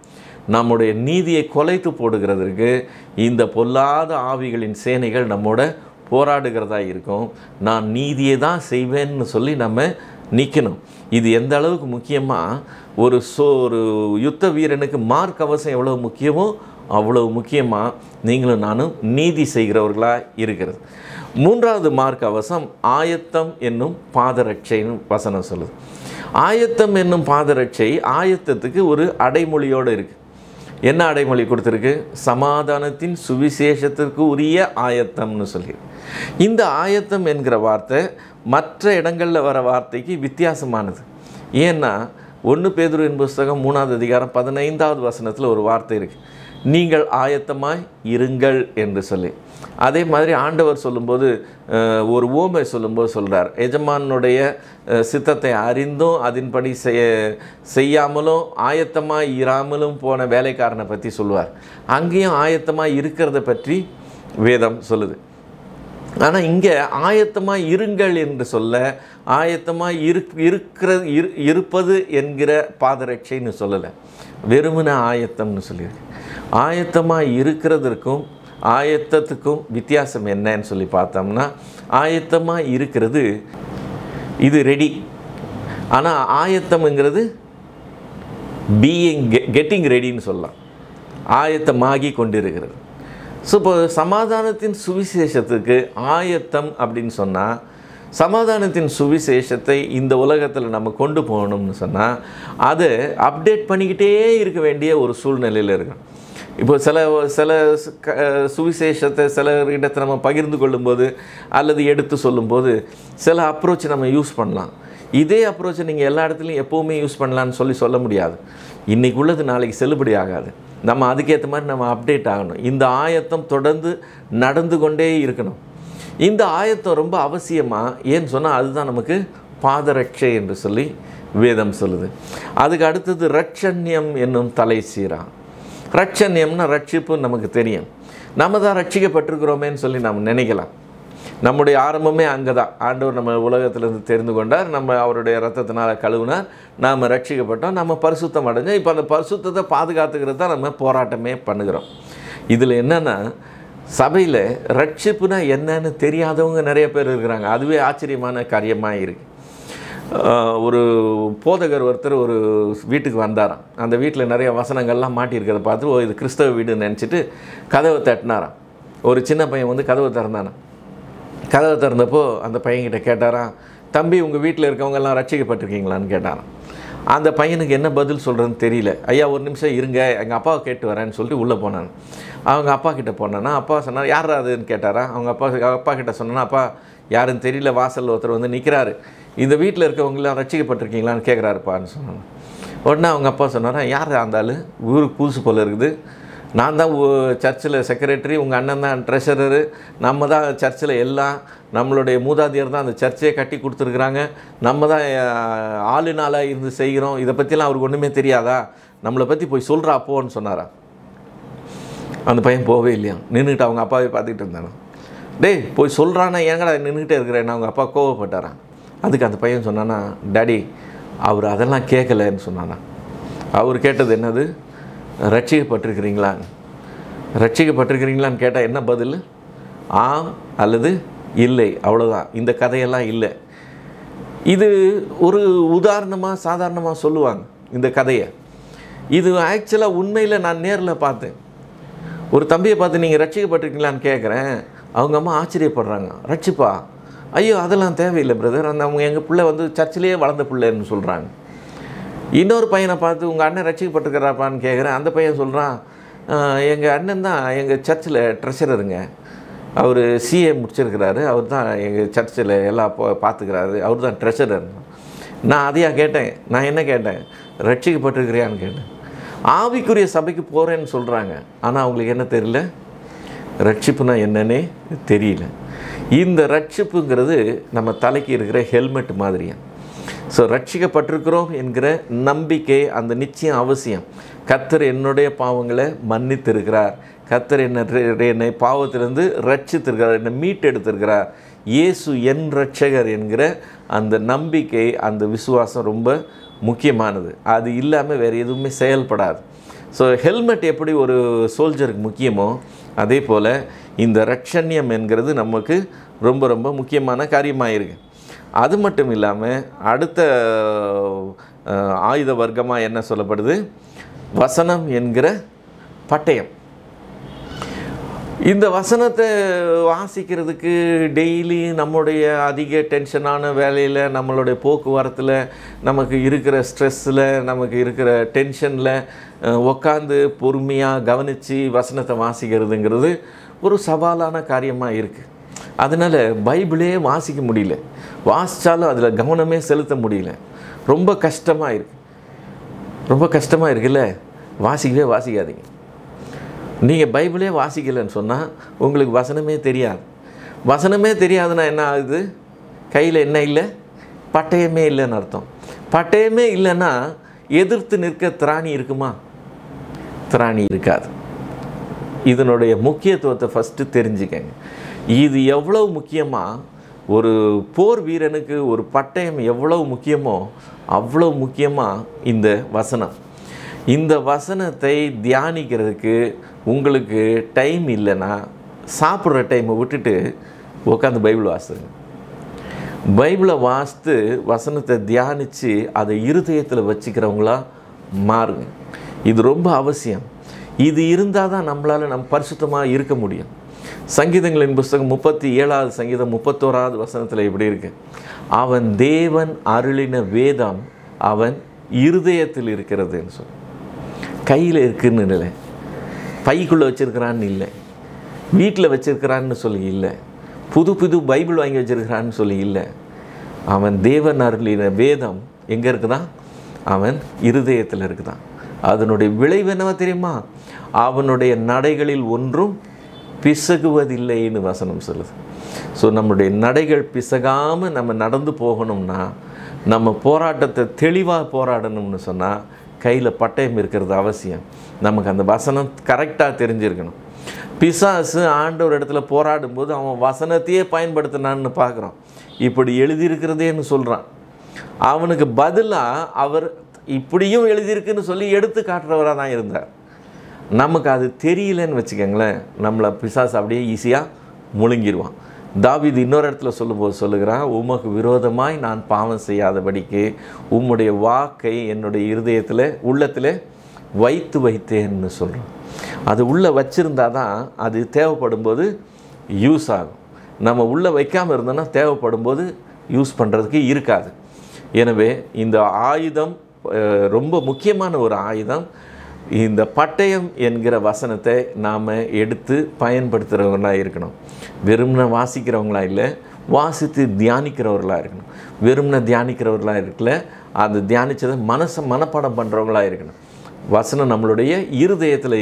நம்முடைய நீதியை கொலைத்து போடுகிறதற்கு இந்த பொல்லாத ஆவிகளின் சேனைகள் நம்மோட போராடுகிறதா இருக்கும். நான் நீதியை தான் செய்வேன்னு சொல்லி நம்ம நிற்கணும். இது எந்த அளவுக்கு முக்கியமாக ஒரு யுத்த வீரனுக்கு மார்க்கவசம் எவ்வளோ முக்கியமோ அவ்வளோ முக்கியமாக நீங்களும் நானும் நீதி செய்கிறவர்களாக இருக்கிறது. 3வது மார்க்கவசம் ஆயத்தம் என்னும் பாதரட்சைன்னு வசனம் சொல்லுது. ஆயத்தம் என்னும் பாதரட்சை ஆயத்தத்துக்கு ஒரு அடைமொழியோடு இருக்குது. என்ன அடைமொழி கொடுத்துருக்கு? சமாதானத்தின் சுவிசேஷத்திற்கு உரிய ஆயத்தம்னு சொல்லி. இந்த ஆயத்தம் என்கிற வார்த்தை மற்ற இடங்களில் வர வார்த்தைக்கு வித்தியாசமானது. ஏன்னா 1 பேதுருவின் புஸ்தகம் 3வது அதிகாரம் 15வது வசனத்தில் ஒரு வார்த்தை இருக்குது, நீங்கள் ஆயத்தமாய் இருங்கள் என்று சொல்லி. அதே மாதிரி ஆண்டவர் சொல்லும்போது ஒரு ஓமை சொல்லும்போது சொல்கிறார், எஜமானுடைய சித்தத்தை அறிந்தும் அதன்படி செய்யாமலும் ஆயத்தமாக இராமலும் போன வேலைக்காரனை பற்றி சொல்லுவார். அங்கேயும் ஆயத்தமாக இருக்கிறத பற்றி வேதம் சொல்லுது. ஆனால் இங்கே ஆயத்தமாக இருங்கள் என்று சொல்ல ஆயத்தமாக இருப்பது என்கிற பாதரட்சைன்னு சொல்லலை, வெறுமன ஆயத்தம்னு சொல்லியிருக்கு. ஆயத்தமாக இருக்கிறதற்கும் ஆயத்தத்துக்கும் வித்தியாசம் என்னன்னு சொல்லி பார்த்தோம்னா, ஆயத்தமாக இருக்கிறது இது ரெடி, ஆனால் ஆயத்தம்ங்கிறது கெட்டிங் ரெடின்னு சொல்லலாம், ஆயத்தமாகி கொண்டிருக்கிறது. ஸோ இப்போ சமாதானத்தின் சுவிசேஷத்துக்கு ஆயத்தம் அப்படின்னு சொன்னால், சமாதானத்தின் சுவிசேஷத்தை இந்த உலகத்தில் நம்ம கொண்டு போகணும்னு சொன்னால் அதை அப்டேட் பண்ணிக்கிட்டே இருக்க வேண்டிய ஒரு சூழ்நிலையில் இருக்கும். இப்போ சில சுவிசேஷத்தை சிலரிடத்தை நம்ம பகிர்ந்து கொள்ளும்போது அல்லது எடுத்து சொல்லும்போது சில அப்ரோச் நம்ம யூஸ் பண்ணலாம். இதே அப்ரோச்சை நீங்கள் எல்லா இடத்துலையும் எப்போவுமே யூஸ் பண்ணலான்னு சொல்ல முடியாது. இன்றைக்கி உள்ளது நாளைக்கு செல்லுபடி ஆகாது. நம்ம அதுக்கேற்ற மாதிரி நம்ம அப்டேட் ஆகணும். இந்த ஆயத்தம் தொடர்ந்து நடந்து கொண்டே இருக்கணும். இந்த ஆயத்தம் ரொம்ப அவசியமாக, ஏன்னு சொன்னால் அதுதான் நமக்கு பாதரட்சை என்று சொல்லி வேதம் சொல்லுது. அதுக்கு அடுத்தது ரட்சண்யம் என்னும் தலை சீரா. ரட்சண்யம்னா ரட்சிப்புன்னு நமக்கு தெரியும். நம்ம தான் ரட்சிக்கப்பட்டிருக்கிறோமேன்னு சொல்லி நம்ம நினைக்கலாம். நம்முடைய ஆரம்பமே அங்கே தான். ஆண்டவர் நம்ம உலகத்திலேருந்து தெரிந்து கொண்டார், நம்ம அவருடைய இரத்தத்தினால் கழுவினார், நாம் ரட்சிக்கப்பட்டோம், நம்ம பரிசுத்தம் அடைஞ்சோம். இப்போ அந்த பரிசுத்தத்தை பாதுகாத்துக்கிறது தான் நம்ம போராட்டமே பண்ணுகிறோம். இதில் என்னென்னா, சபையில் ரட்சிப்புனா என்னன்னு தெரியாதவங்க நிறைய பேர் இருக்கிறாங்க. அதுவே ஆச்சரியமான காரியமாக இருக்குது. ஒரு போதகர் ஒருத்தர் ஒரு வீட்டுக்கு வந்தாராம். அந்த வீட்டில் நிறைய வசனங்கள்லாம் மாட்டியிருக்கிறத பார்த்து இது கிறிஸ்தவ வீடுன்னு நினச்சிட்டு கதவை தட்டினாராம். ஒரு சின்ன பையன் வந்து கதவை திறந்தானான். கதவை திறந்தப்போ அந்த பையன்கிட்ட கேட்டாராம், தம்பி உங்கள் வீட்டில் இருக்கவங்கெல்லாம் ரட்சிக்கப்பட்டிருக்கீங்களான்னு கேட்டாராம். அந்த பையனுக்கு என்ன பதில் சொல்கிறதுன்னு தெரியல. ஐயா ஒரு நிமிஷம் இருங்க, எங்கள் அப்பாவை கேட்டு வரேன்னு சொல்லிட்டு உள்ளே போனான். அவங்க அப்பா கிட்டே போனான்னா அப்பா சொன்னார், யார் அதுன்னு கேட்டாரா. அவங்க அப்பா கிட்டே சொன்னா, அப்பா யாருன்னு தெரியல, வாசலில் ஒருத்தர் வந்து நிற்கிறாரு, இந்த வீட்டில் இருக்கவங்களாம் ரட்சிக்கப்பட்டிருக்கீங்களான்னு கேட்குறாருப்பான்னு சொன்னாங்க. உடனே அவங்க அப்பா சொன்னாரா, யார் இருந்தாலும் ஊருக்கு புதுசு போல் இருக்குது, நான் தான் சர்ச்சில் செக்ரட்டரி, உங்கள் அண்ணன் தான் ட்ரெஷரரு, நம்ம தான் சர்ச்சில் எல்லாம், நம்மளுடைய மூதாதையர் தான் அந்த சர்ச்சையை கட்டி கொடுத்துருக்குறாங்க, நம்ம தான் ஆளுநாளாக இருந்து செய்கிறோம், இதை பற்றிலாம் அவருக்கு ஒன்றுமே தெரியாதா, நம்மளை பற்றி போய் சொல்கிறா அப்போன்னு சொன்னாரா. அந்த பையன் போகவே இல்லையா, நின்றுக்கிட்டு அவங்க அப்பாவை பார்த்துக்கிட்டு இருந்தானோ. டேய் போய் சொல்கிறான்னா ஏங்கடா நின்றுக்கிட்டே இருக்கிறேன்னு அவங்க அப்பா கோவப்பட்டாரான். அதுக்கு அந்த பையன் சொன்னான்னா, டாடி அவர் அதெல்லாம் கேட்கலன்னு சொன்னானா. அவர் கேட்டது என்னது, ரட்சிக்கப்பட்டிருக்கிறீங்களான்னு கேட்டால் என்ன பதில், ஆம் அல்லது இல்லை, அவ்வளோதான். இந்த கதையெல்லாம் இல்லை. இது ஒரு உதாரணமாக சாதாரணமாக சொல்லுவாங்க இந்த கதையை. இது ஆக்சுவலாக உண்மையில் நான் நேரில் பார்த்தேன். ஒரு தம்பியை பார்த்து நீங்கள் ரட்சிக்கப்பட்டிருக்கீங்களான்னு கேட்குறேன். அவங்க அம்மா ஆச்சரியப்படுறாங்க, ரட்சிப்பா, ஐயோ அதெல்லாம் தேவையில்லை பிரதர், அந்த அவங்க எங்கள் பிள்ளை வந்து சர்ச்சிலேயே வளர்ந்த பிள்ளைன்னு சொல்கிறாங்க. இன்னொரு பையனை பார்த்து உங்கள் அண்ணன் ரட்சிக்கப்பட்டிருக்கிறாப்பான்னு கேட்குறேன். அந்த பையன் சொல்கிறான், எங்கள் அண்ணன் தான் எங்கள் சர்ச்சில் ட்ரெஷரருங்க, அவர் சிஏ முடிச்சிருக்கிறாரு, அவர் தான் எங்கள் சர்ச்சில் எல்லாம் பார்த்துக்கிறாரு, அவர் தான் ட்ரெஷரர். நான் அதையா கேட்டேன், நான் என்ன கேட்டேன், ரட்சிக்கப்பட்டிருக்கிறியான்னு கேட்டேன். ஆவிக்குரிய சபைக்கு போகிறேன்னு சொல்கிறாங்க, ஆனால் அவங்களுக்கு என்ன தெரியல, ரட்சிப்புனா என்னன்னே தெரியல. இந்த ரட்சிப்புங்கிறது நம்ம தலைக்கு இருக்கிற ஹெல்மெட் மாதிரியா. ஸோ ரட்சிக்கப்பட்டிருக்கிறோம் என்கிற நம்பிக்கை, அந்த நிச்சயம் அவசியம். கர்த்தர் என்னுடைய பாவங்களை மன்னித்திருக்கிறார், கர்த்தர் என்னை பாவத்திலிருந்து ரட்சித்திருக்கிறார், என்னை மீட்டெடுத்திருக்கிறார், இயேசு என் ரட்சகர் என்கிற அந்த நம்பிக்கை, அந்த விசுவாசம் ரொம்ப முக்கியமானது. அது இல்லாமல் வேறு எதுவுமே செயல்படாது. ஸோ ஹெல்மெட் எப்படி ஒரு சோல்ஜருக்கு முக்கியமோ அதே போல் இந்த ரட்சண்யம் என்கிறது நமக்கு ரொம்ப ரொம்ப முக்கியமான காரியமாக இருக்குது. அது மட்டும் இல்லாமல் அடுத்த ஆயுத வர்க்கமாக என்ன சொல்லப்படுது, வசனம் என்கிற பட்டயம். இந்த வசனத்தை வாசிக்கிறதுக்கு டெய்லி நம்முடைய அதிக டென்ஷனான வேலையில், நம்மளுடைய போக்குவரத்தில், நமக்கு இருக்கிற ஸ்ட்ரெஸ்ஸில், நமக்கு இருக்கிற டென்ஷனில் உட்காந்து பொறுமையாக கவனித்து வசனத்தை வாசிக்கிறதுங்கிறது ஒரு சவாலான காரியமாக இருக்குது. அதனால் பைபிளே வாசிக்க முடியல, வாசித்தாலும் அதில் கவனமே செலுத்த முடியல, ரொம்ப கஷ்டமாக இருக்குது. ரொம்ப கஷ்டமாக இருக்குல்ல, வாசிக்காதீங்க. நீங்கள் பைபிளே வாசிக்கலைன்னு சொன்னால் உங்களுக்கு வசனமே தெரியாது. வசனமே தெரியாதுன்னா என்ன ஆகுது, கையில் என்ன இல்லை, பட்டயமே இல்லைன்னு அர்த்தம். பட்டயமே இல்லைன்னா எதிர்த்து நிற்க திராணி இருக்குமா, திராணி இருக்காது. இதனுடைய முக்கியத்துவத்தை ஃபஸ்ட்டு தெரிஞ்சுக்கங்க. இது எவ்வளவு முக்கியமாக, ஒரு போர் வீரனுக்கு ஒரு பட்டயம் எவ்வளவு முக்கியமோ அவ்வளவு முக்கியமாக இந்த வசனம். இந்த வசனத்தை தியானிக்கிறதுக்கு உங்களுக்கு டைம் இல்லைன்னா சாப்பிட்ற டைமை விட்டுட்டு உட்காந்து பைபிள் வாசிங்க. பைபிளை வாசித்து வசனத்தை தியானித்து அதை இருதயத்தில் வச்சுக்கிறவங்களா மாறுங்க. இது ரொம்ப அவசியம். இது இருந்தால் தான் நம்மளால் நம்ம பரிசுத்தமாக இருக்க முடியும். சங்கீதங்களின் புஸ்தகம் 37வது சங்கீதம் 31வது வசனத்தில் எப்படி இருக்கு? அவன் தேவன் அருளின வேதம் அவன் இருதயத்தில் இருக்கிறதுன்னு சொல்லி. கையில் இருக்குன்னு இல்லை, பைக்குள்ளே வச்சுருக்கிறான்னு இல்லை, வீட்டில் வச்சுருக்கிறான்னு சொல்லி இல்லை, புது பைபிள் வாங்கி வச்சுருக்கிறான்னு சொல்லி இல்லை. அவன் தேவன் அருளின வேதம் எங்கே இருக்குதான்? அவன் இருதயத்தில் இருக்குதான். அதனுடைய விளைவு என்னவா தெரியுமா? அவனுடைய நடைகளில் ஒன்றும் பிசகுவதில்லைன்னு வசனம் சொல்லுது. ஸோ நம்முடைய நடைகள் பிசகாமல் நம்ம நடந்து போகணும்னா, நம்ம போராட்டத்தை தெளிவாக போராடணும்னு சொன்னால் கையில் பட்டயம் இருக்கிறது அவசியம். நமக்கு அந்த வசனம் கரெக்டாக தெரிஞ்சிருக்கணும். பிசாசு ஆண்டவர் இடத்துல போராடும்போது அவன் வசனத்தையே பயன்படுத்தினான்னு பார்க்குறோம். இப்படி எழுதியிருக்கிறதேன்னு சொல்கிறான். அவனுக்கு பதிலாக அவர் இப்படியும் எழுதியிருக்குன்னு சொல்லி எடுத்து காட்டுறவராக தான் இருந்தார். நமக்கு அது தெரியலன்னு வச்சுக்கோங்களேன், நம்மளை பிசாசு அப்படியே ஈஸியாக முழுங்கிடுவான். தாவீது இன்னொரு இடத்துல சொல்லுகிறான், உமக்கு விரோதமாய் நான் பாவம் செய்யாதபடிக்கு உம்முடைய வாக்கை என்னுடைய இருதயத்தில் உள்ளத்தில் வைத்தேன்னு சொல்கிறான். அது உள்ளே வச்சுருந்தா தான் அது தேவைப்படும் போது யூஸ் ஆகும். நம்ம உள்ளே வைக்காமல் இருந்தோன்னா தேவைப்படும் போது யூஸ் பண்ணுறதுக்கு இருக்காது. எனவே இந்த ஆயுதம் ரொம்ப முக்கியமான ஒரு ஆயுதம். இந்த பட்டயம் என்கிற வசனத்தை நாம் எடுத்து பயன்படுத்துகிறவங்களாக இருக்கணும். வெறும்ன வாசிக்கிறவங்களாக இல்லை, வாசித்து தியானிக்கிறவர்களாக இருக்கணும். வெறும்ன தியானிக்கிறவர்களாக இருக்கல, அந்த தியானித்ததை மனப்பாடம் பண்ணுறவங்களாக இருக்கணும். வசனம் நம்மளுடைய இருதயத்தில்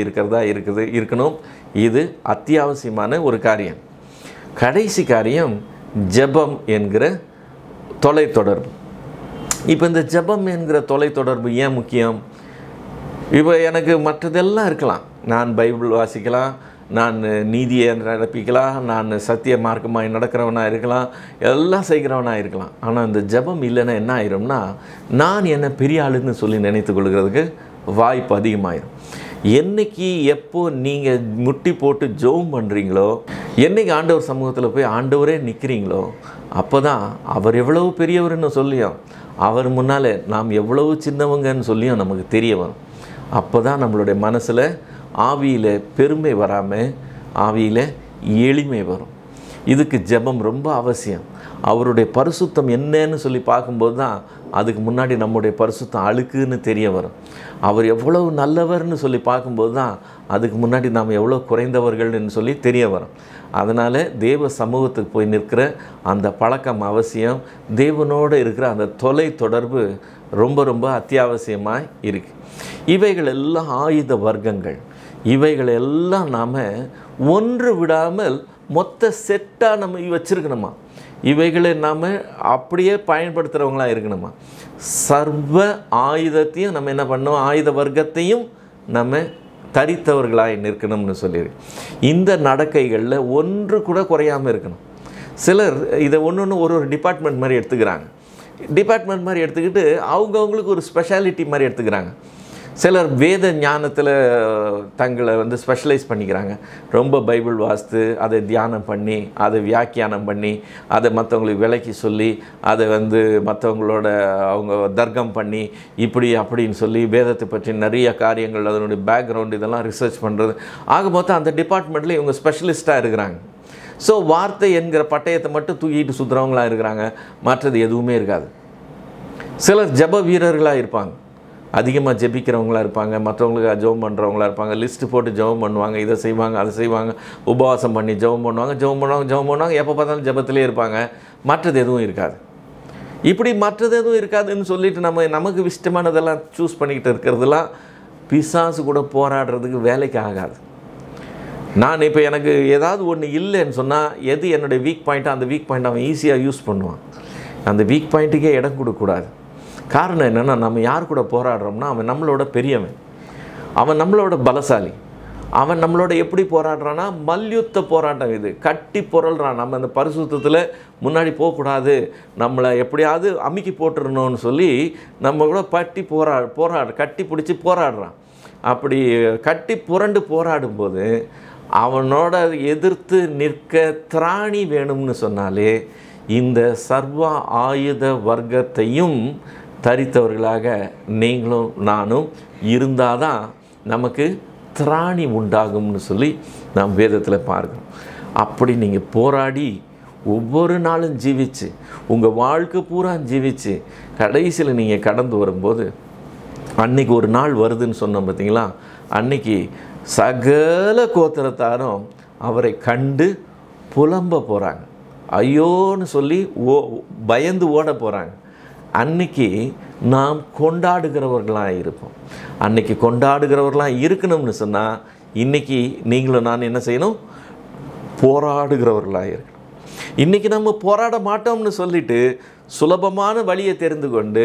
இருக்கணும். இது அத்தியாவசியமான ஒரு காரியம். கடைசி காரியம் ஜெபம் என்கிற தொலைத்தொடர்பு. இப்போ இந்த ஜெபம் என்கிற தொலைத்தொடர்பு ஏன் முக்கியம்? இப்போ எனக்கு மற்றதெல்லாம் இருக்கலாம். நான் பைபிள் வாசிக்கலாம், நான் நீதியை நடப்பிக்கலாம், நான் சத்திய மார்க்கமாக நடக்கிறவனாக இருக்கலாம், எல்லாம் செய்கிறவனாக இருக்கலாம். ஆனால் இந்த ஜெபம் இல்லைன்னா என்ன ஆயிரும்னா, நான் என்ன பெரிய ஆளுன்னு சொல்லி நினைத்து கொள்கிறதுக்கு வாய்ப்பு அதிகமாயிரும். என்னைக்கு எப்போ நீங்கள் முட்டி போட்டு ஜெபம் பண்ணுறீங்களோ, என்றைக்கு ஆண்டவர் சமூகத்தில் போய் ஆண்டவரே நிற்கிறீங்களோ, அப்போ தான் அவர் எவ்வளவு பெரியவர்னு சொல்லியும், அவர் முன்னால் நாம் எவ்வளவு சின்னவங்கன்னு சொல்லியும் நமக்கு தெரிய வரும். அப்போ தான் நம்மளுடைய மனசில் ஆவியில் பெருமை வராமல் ஆவியில் எளிமை வரும். இதுக்கு ஜெபம் ரொம்ப அவசியம். அவருடைய பரிசுத்தம் என்னன்னு சொல்லி பார்க்கும்போது தான் அதுக்கு முன்னாடி நம்முடைய பரிசுத்தம் அழுக்குன்னு தெரிய வரும். அவர் எவ்வளவு நல்லவர்னு சொல்லி பார்க்கும்போது தான் அதுக்கு முன்னாடி நாம் எவ்வளோ குறைந்தவர்கள்னு சொல்லி தெரிய வரும். அதனால் தேவ சமூகத்துக்கு போய் நிற்கிற அந்த பழக்கம் அவசியம். தேவனோடு இருக்கிற அந்த தொலை தொடர்பு ரொம்ப ரொம்ப அத்தியாவசியமாக இருக்குது. இவைகள் எல்லாம் ஆயுத வர்க்கங்கள். இவைகள் எல்லாம் நாம் ஒன்று விடாமல் மொத்த செட்டாக நம்ம வச்சுருக்கணுமா? இவைகளை நாம் அப்படியே பயன்படுத்துகிறவங்களாக இருக்கணுமா? சர்வ ஆயுதத்தையும் நம்ம என்ன பண்ணோம்? ஆயுத வர்க்கத்தையும் நம்ம தரித்தவர்களாக நிற்கணும்னு சொல்லியிருக்கு. இந்த நடக்கைகளில் ஒன்று கூட குறையாமல் இருக்கணும். சிலர் இதை ஒன்று ஒரு டிபார்ட்மெண்ட் மாதிரி எடுத்துக்கிறாங்க. டிபார்ட்மெண்ட் மாதிரி எடுத்துக்கிட்டு அவங்கவுங்களுக்கு ஒரு ஸ்பெஷாலிட்டி மாதிரி எடுத்துக்கிறாங்க. சிலர் வேத ஞானத்தில் தங்களை ஸ்பெஷலைஸ் பண்ணிக்கிறாங்க. ரொம்ப பைபிள் வாசித்து அதை தியானம் பண்ணி அதை வியாக்கியானம் பண்ணி அதை மற்றவங்களுக்கு விளக்கி சொல்லி அதை மற்றவங்களோட அவங்க தர்க்கம் பண்ணி இப்படி அப்படின்னு சொல்லி வேதத்தை பற்றி நிறைய காரியங்கள் அதனுடைய பேக்ரவுண்ட் இதெல்லாம் ரிசர்ச் பண்ணுறது. ஆக மொத்தம் அந்த டிபார்ட்மெண்ட்டில் இவங்க ஸ்பெஷலிஸ்ட்டாக இருக்கிறாங்க. ஸோ வார்த்தை என்கிற பட்டயத்தை மட்டும் தூக்கிட்டு சுற்றுறவங்களாக இருக்கிறாங்க, மற்றது எதுவுமே இருக்காது. சிலர் ஜெப வீரர்களாக இருப்பாங்க, அதிகமாக ஜெபிக்கிறவங்களாக இருப்பாங்க, மற்றவங்களுக்கு ஜெபம் பண்ணுறவங்களாக இருப்பாங்க. லிஸ்ட்டு போட்டு ஜெபம் பண்ணுவாங்க, இதை செய்வாங்க அதை செய்வாங்க, உபவாசம் பண்ணி ஜெபம் பண்ணுவாங்க. எப்போ பார்த்தாலும் ஜெபத்திலே இருப்பாங்க, மற்றது எதுவும் இருக்காது. இப்படி மற்றது எதுவும் இருக்காதுன்னு சொல்லிட்டு நமக்கு இஷ்டமானதெல்லாம் சூஸ் பண்ணிக்கிட்டு இருக்கிறதுலாம் பிசாசு கூட போராடுறதுக்கு வேலைக்கு ஆகாது. நான் இப்போ எனக்கு ஏதாவது ஒன்று இல்லைன்னு சொன்னால் எது என்னுடைய வீக் பாயிண்ட்டோ அந்த வீக் பாயிண்ட் அவன் ஈஸியாக யூஸ் பண்ணுவான். அந்த வீக் பாயிண்ட்டுக்கே இடம் கொடுக்கக்கூடாது. காரணம் என்னென்னா, நம்ம யார் கூட போராடுறோம்னா அவன் நம்மளோட பெரியவன், அவன் நம்மளோட பலசாலி. அவன் நம்மளோட எப்படி போராடுறான்னா மல்யுத்த போராட்டம். இது கட்டி புரள்றான். நம்ம அந்த பரிசுத்தத்தில் முன்னாடி போகக்கூடாது, நம்மளை எப்படியாவது அமுக்கி போட்டுடணும்னு சொல்லி நம்ம கூட கட்டி பிடிச்சி போராடுறான். அப்படி கட்டி புரண்டு போராடும்போது அவனோட எதிர்த்து நிற்க திராணி வேணும்னு சொன்னாலே இந்த சர்வ ஆயுத வர்க்கத்தையும் தரித்தவர்களாக நீங்களும் நானும் இருந்தால் தான் நமக்கு திராணி உண்டாகும்னு சொல்லி நாம் வேதத்தில் பார்க்கணும். அப்படி நீங்கள் போராடி ஒவ்வொரு நாளும் ஜீவிச்சு, உங்கள் வாழ்க்கை பூரா ஜீவிச்சு, கடைசியில் நீங்கள் கடந்து வரும்போது அன்னைக்கு ஒரு நாள் வருதுன்னு சொன்னோம் பார்த்தீங்களா, அன்னைக்கு சகல கோத்திரத்தாரும் அவரை கண்டு புலம்ப போகிறாங்க, ஐயோன்னு சொல்லி பயந்து ஓட போகிறாங்க. அன்னைக்கு நாம் கொண்டாடுகிறவர்களாக இருப்போம். அன்னைக்கு கொண்டாடுகிறவர்களாக இருக்கணும்னு சொன்னால் இன்றைக்கி நீங்களும் நான் என்ன செய்யணும்? போராடுகிறவர்களாக இருக்கணும். இன்றைக்கி நம்ம போராட மாட்டோம்னு சொல்லிட்டு சுலபமான வழியை தெரிந்து கொண்டு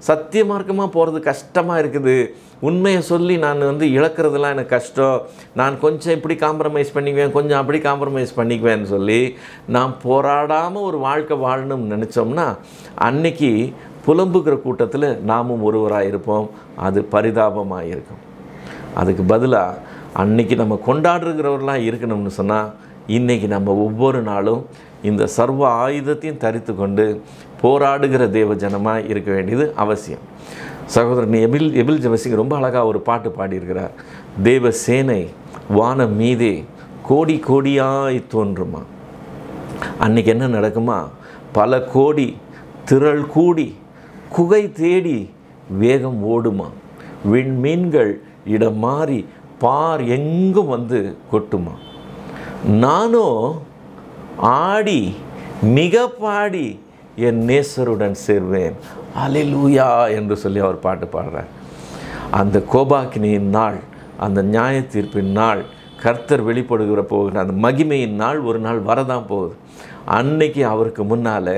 சத்திய மார்க்கமாக போகிறது கஷ்டமாக இருக்குது, உண்மையை சொல்லி நான் இழக்கிறதுலாம் எனக்கு கஷ்டம், நான் கொஞ்சம் இப்படி காம்ப்ரமைஸ் பண்ணிக்குவேன், கொஞ்சம் அப்படி காம்ப்ரமைஸ் பண்ணிக்குவேன்னு சொல்லி நாம் போராடாமல் ஒரு வாழ்க்கை வாழணும்னு நினச்சோம்னா அன்னைக்கு புலம்புகிற கூட்டத்தில் நாமும் ஒருவராக இருப்போம். அது பரிதாபமாக இருக்கும். அதுக்கு பதிலாக அன்னைக்கு நம்ம கொண்டாடுகிறவர்களாக இருக்கணும்னு சொன்னால் இன்றைக்கி நம்ம ஒவ்வொரு நாளும் இந்த சர்வ ஆயுதத்தையும் தரித்து கொண்டு போராடுகிற தேவ ஜனமாக இருக்க வேண்டியது அவசியம். சகோதரன் எபில் ஜெபசிங் ரொம்ப அழகாக ஒரு பாட்டு பாடியிருக்கிறார். தேவ சேனை வானம் மீதே கோடி கோடியாய் தோன்றுமா. அன்றைக்கி என்ன நடக்குமா? பல கோடி திரள் கூடி குகை தேடி வேகம் ஓடுமா. விண்மீன்கள் இடம் மாறி பார் எங்கும் கொட்டுமா. நானும் ஆடி மிக பாடி என் நேசருடன் சேர்வேன், அல்லேலூயா என்று சொல்லி அவர் பாட்டு பாடுறார். அந்த கோபாக்கினியின் நாள், அந்த நியாய தீர்ப்பின் நாள், கர்த்தர் வெளிப்படுகிற போகிற அந்த மகிமையின் நாள் ஒரு நாள் வரதான் போகுது. அன்னைக்கு அவருக்கு முன்னால்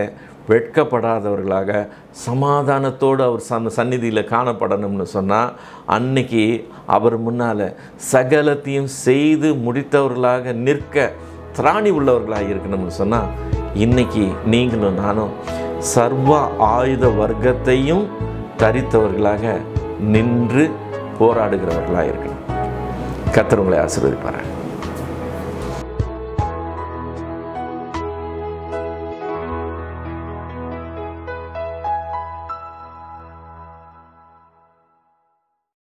வெட்கப்படாதவர்களாக சமாதானத்தோடு அவர் சந்நிதியில் காணப்படணும்னு சொன்னால் அன்னைக்கு அவர் முன்னால் சகலத்தையும் செய்து முடித்தவர்களாக நிற்க திராணி உள்ளவர்களாக இருக்கணும்னு சொன்னால் இன்றைக்கி நீங்களும் நானும் சர்வ ஆயுத வர்க்கத்தையும் தரித்தவர்களாக நின்று போராடுகிறவர்களாக இருக்கணும். கர்த்தர் உங்களை ஆசீர்வதிப்பார்.